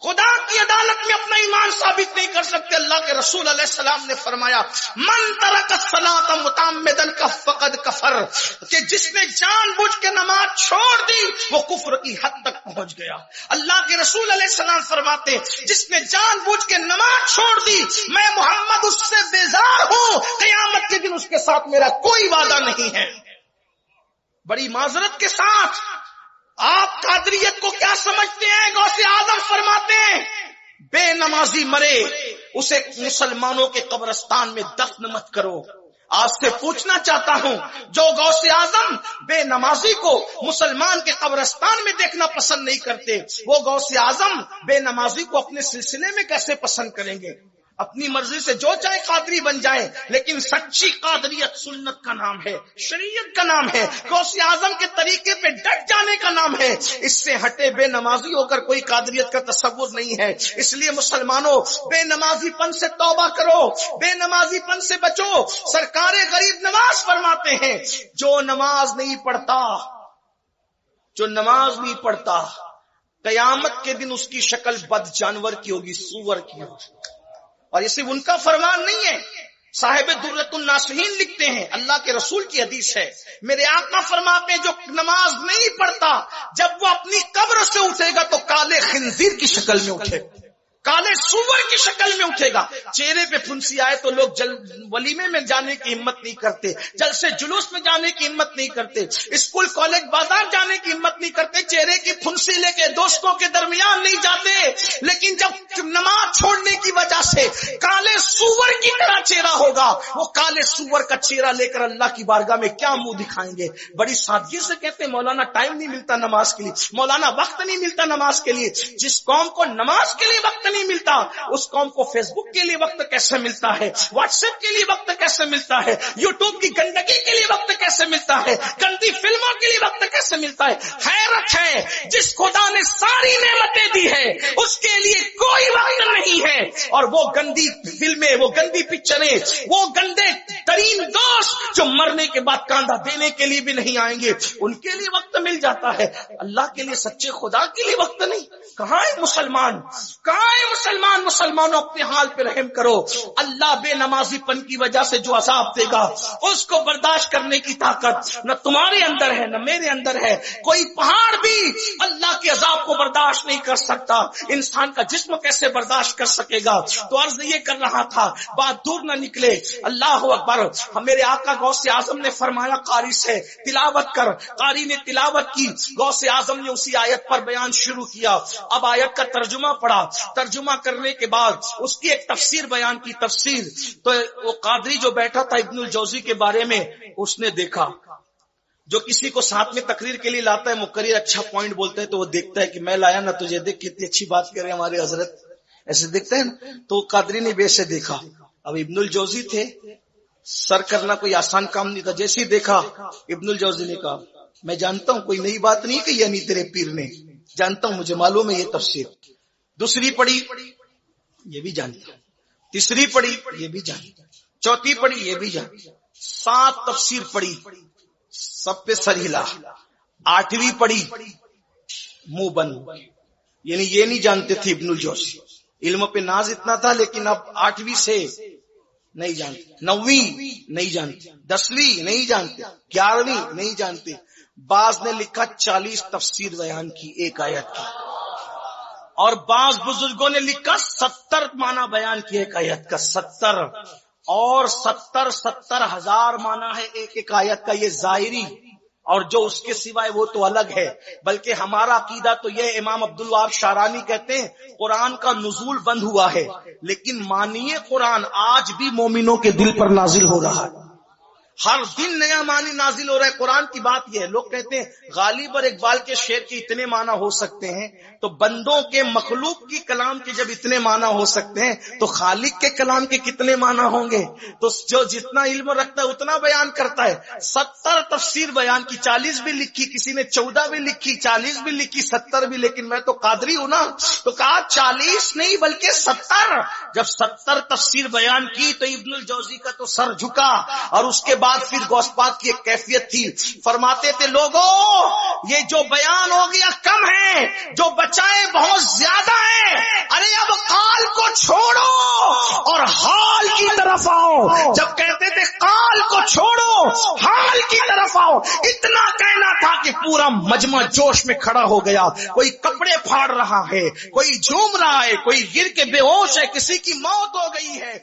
خدا کی عدالت میں اپنا ایمان ثابت نہیں کر سکتے. اللہ کے رسول علیہ السلام نے فرمایا من ترک الصلاۃ متعمدا فقد کفر، کہ جس نے جان بوجھ کے نماز چھوڑ دی وہ کفر کی حد تک پہنچ گیا. اللہ کے رسول علیہ السلام فرماتے جس نے جان بوجھ کے نماز چھوڑ دی میں محمد اس سے بیزار ہوں، قیامت کے دن اس کے ساتھ میرا کوئی وعدہ نہیں ہے. بڑی معذرت کے ساتھ آپ قادریت کو کیا سمجھتے ہیں؟ غوث اعظم فرماتے ہیں بے نمازی مرے اسے مسلمانوں کے قبرستان میں دفن مت کرو. آپ سے پوچھنا چاہتا ہوں، جو غوث اعظم بے نمازی کو مسلمان کے قبرستان میں دیکھنا پسند نہیں کرتے، وہ غوث اعظم بے نمازی کو اپنے سلسلے میں کیسے پسند کریں گے؟ اپنی مرضی سے جو چاہے قادری بن جائے، لیکن سچی قادریت سنت کا نام ہے، شریعت کا نام ہے، غوث اعظم کے طریقے پہ ڈٹ جانے کا نام ہے. اس سے ہٹے بے نمازی ہو کر کوئی قادریت کا تصور نہیں ہے. اس لیے مسلمانوں بے نمازی پن سے توبہ کرو، بے نمازی پن سے بچو. سرکار غریب نواز فرماتے ہیں جو نماز نہیں پڑھتا قیامت کے دن اس کی شکل بد جانور کی ہوگی، سور کی ہوگی. اور یہ صرف ان کا فرمان نہیں ہے، صاحب درۃ الناصحین لکھتے ہیں، اللہ کے رسول کی حدیث ہے، میرے آقا فرماتے ہیں جو نماز نہیں پڑھتا جب وہ اپنی قبر سے اٹھے گا تو کالے خنزیر کی شکل میں اٹھے گا، کالے سور کی شکل میں اٹھے گا. چہرے پہ پھنسی آئے تو لوگ ولیمے میں جانے کی ہمت نہیں کرتے، جلسے جلوس میں جانے کی ہمت نہیں کرتے، اسکول کالج بازار جانے کی ہمت نہیں کرتے، چہرے کی پھنسی لے کے دوستوں کے درمیان نہیں جاتے. لیکن جب نماز چھوڑنے کی وجہ سے کالے سور کی طرح چہرہ ہوگا، وہ کالے سور کا چہرہ لے کر اللہ کی بارگاہ میں کیا منہ دکھائیں گے؟ بڑی سادگی سے کہتے ہیں مولانا ٹائم نہیں ملتا نماز کے لیے، مولانا وقت نہیں ملتا نماز کے لیے. جس قوم کو نماز کے لیے وقت نہیں ملتا اس قوم کو فیس بک کے لیے وقت کیسے ملتا ہے؟ واٹس ایپ کے لیے وقت کیسے ملتا ہے؟ یوٹیوب کی گندگی کے لیے وقت کیسے ملتا ہے؟ گندی فلموں کے لیے وقت کیسے ملتا ہے؟ حیرت ہے، جس خدا نے ساری نعمتیں دی ہے اس کے لیے کوئی وقت نہیں ہے، اور وہ گندی فلمیں، وہ گندی پکچریں، وہ گندے ترین دوست جو مرنے کے بعد کاندھا دینے کے لیے بھی نہیں آئیں گے، ان کے لیے وقت مل جاتا ہے، اللہ کے لیے، سچے خدا کے لیے وقت نہیں. کہاں ہے مسلمان؟ کہاں ہے مسلمان؟ مسلمانوں اپنے حال پہ رحم کرو. اللہ بے نمازی پن کی وجہ سے جو عذاب دے گا اس کو برداشت کرنے کی طاقت نہ تمہارے اندر ہے نہ میرے اندر ہے. کوئی پہاڑ بھی اللہ کے عذاب کو برداشت نہیں کر سکتا، انسان کا جسم کیسے برداشت کر سکے گا؟ تو عرض یہ کر رہا تھا، بات دور نہ نکلے. اللہ اکبر. میرے آقا غوث اعظم نے فرمایا قاری سے تلاوت کر. قاری نے تلاوت کی، غوث اعظم نے اسی آیت پر بیان شروع کیا. اب آیت کا ترجمہ پڑھا، ترجمہ کرنے کے بعد اس کی ایک تفسیر بیان کی. تفسیر تو وہ قادری جو بیٹھا تھا ابن الجوزی کے بارے میں اس نے دیکھا، جو کسی کو ساتھ میں تقریر کے لیے لاتا ہے، مقرر اچھا پوائنٹ بولتا ہے تو وہ دیکھتا ہے کہ میں لایا نا تجھے، دیکھ کتنی اچھی بات کر رہے ہیں ہمارے حضرت، ایسے دیکھتے ہیں نا. تو قادری نے بے سے دیکھا. اب ابن الجوزی تھے، سر کرنا کوئی آسان کام نہیں تھا. جیسے ہی دیکھا ابن الجوزی نے کہا میں جانتا ہوں کوئی نئی بات نہیں کہی یعنی تیرے پیر نے، جانتا ہوں، مجھے معلوم ہے یہ تفسیر. دوسری پڑھی یہ بھی جانتا ہوں، تیسری پڑھی یہ بھی جانتا ہوں، چوتھی پڑھی یہ بھی جانتا ہوں، 7 تفسیر پڑھی، سب پہ سر ہلا. 8ویں پڑھی منہ بند. یعنی یہ نہیں جانتے تھے ابن الجوزی، علم پہ ناز اتنا تھا، لیکن اب 8ویں سے نہیں جانتے، 9ویں نہیں جانتے، 10ویں نہیں جانتے، 11ویں نہیں جانتے. بعض نے لکھا 40 تفسیر بیان کی ایک آیت کی، اور بعض بزرگوں نے لکھا 70 معنی بیان کی ایک آیت کا. 70 اور 70 ہزار معنی ہے ایک ایک آیت کا. یہ ظاہری، اور جو اس کے سوائے وہ تو الگ ہے. بلکہ ہمارا عقیدہ تو یہ، امام عبدالوہاب شارانی کہتے ہیں قرآن کا نزول بند ہوا ہے، لیکن معنی قرآن آج بھی مومنوں کے دل پر نازل ہو رہا ہے. ہر دن نیا معنی نازل ہو رہا ہے. قرآن کی بات یہ ہے، لوگ کہتے ہیں غالب اور اقبال کے شعر کے اتنے معنی ہو سکتے ہیں، تو بندوں کے مخلوق کی کلام کے جب اتنے معنی ہو سکتے ہیں تو خالق کے کلام کے کتنے معنی ہوں گے؟ تو جو جتنا علم رکھتا ہے اتنا بیان کرتا ہے. 70 تفسیر بیان کی، 40 بھی لکھی، کسی نے 14 بھی لکھی، 40 بھی لکھی، 70 بھی. لیکن میں تو قادری ہوں نا، تو کہا 40 نہیں بلکہ 70. جب 70 تفسیر بیان کی تو ابن الجوزی کا تو سر جھکا. اور اس کے بعد پھر غوث پاک کی ایک کیفیت تھی، فرماتے تھے لوگوں یہ جو بیان ہو گیا کم ہے، جو بچائے بہت زیادہ ہے. ارے اب قال کو چھوڑو اور حال کی طرف آؤ. جب کہتے تھے قال کو چھوڑو حال کی طرف آؤ، اتنا کہنا تھا کہ پورا مجمع جوش میں کھڑا ہو گیا. کوئی کپڑے پھاڑ رہا ہے، کوئی جھوم رہا ہے، کوئی گر کے بے ہوش ہے، کسی کی موت ہو گئی ہے.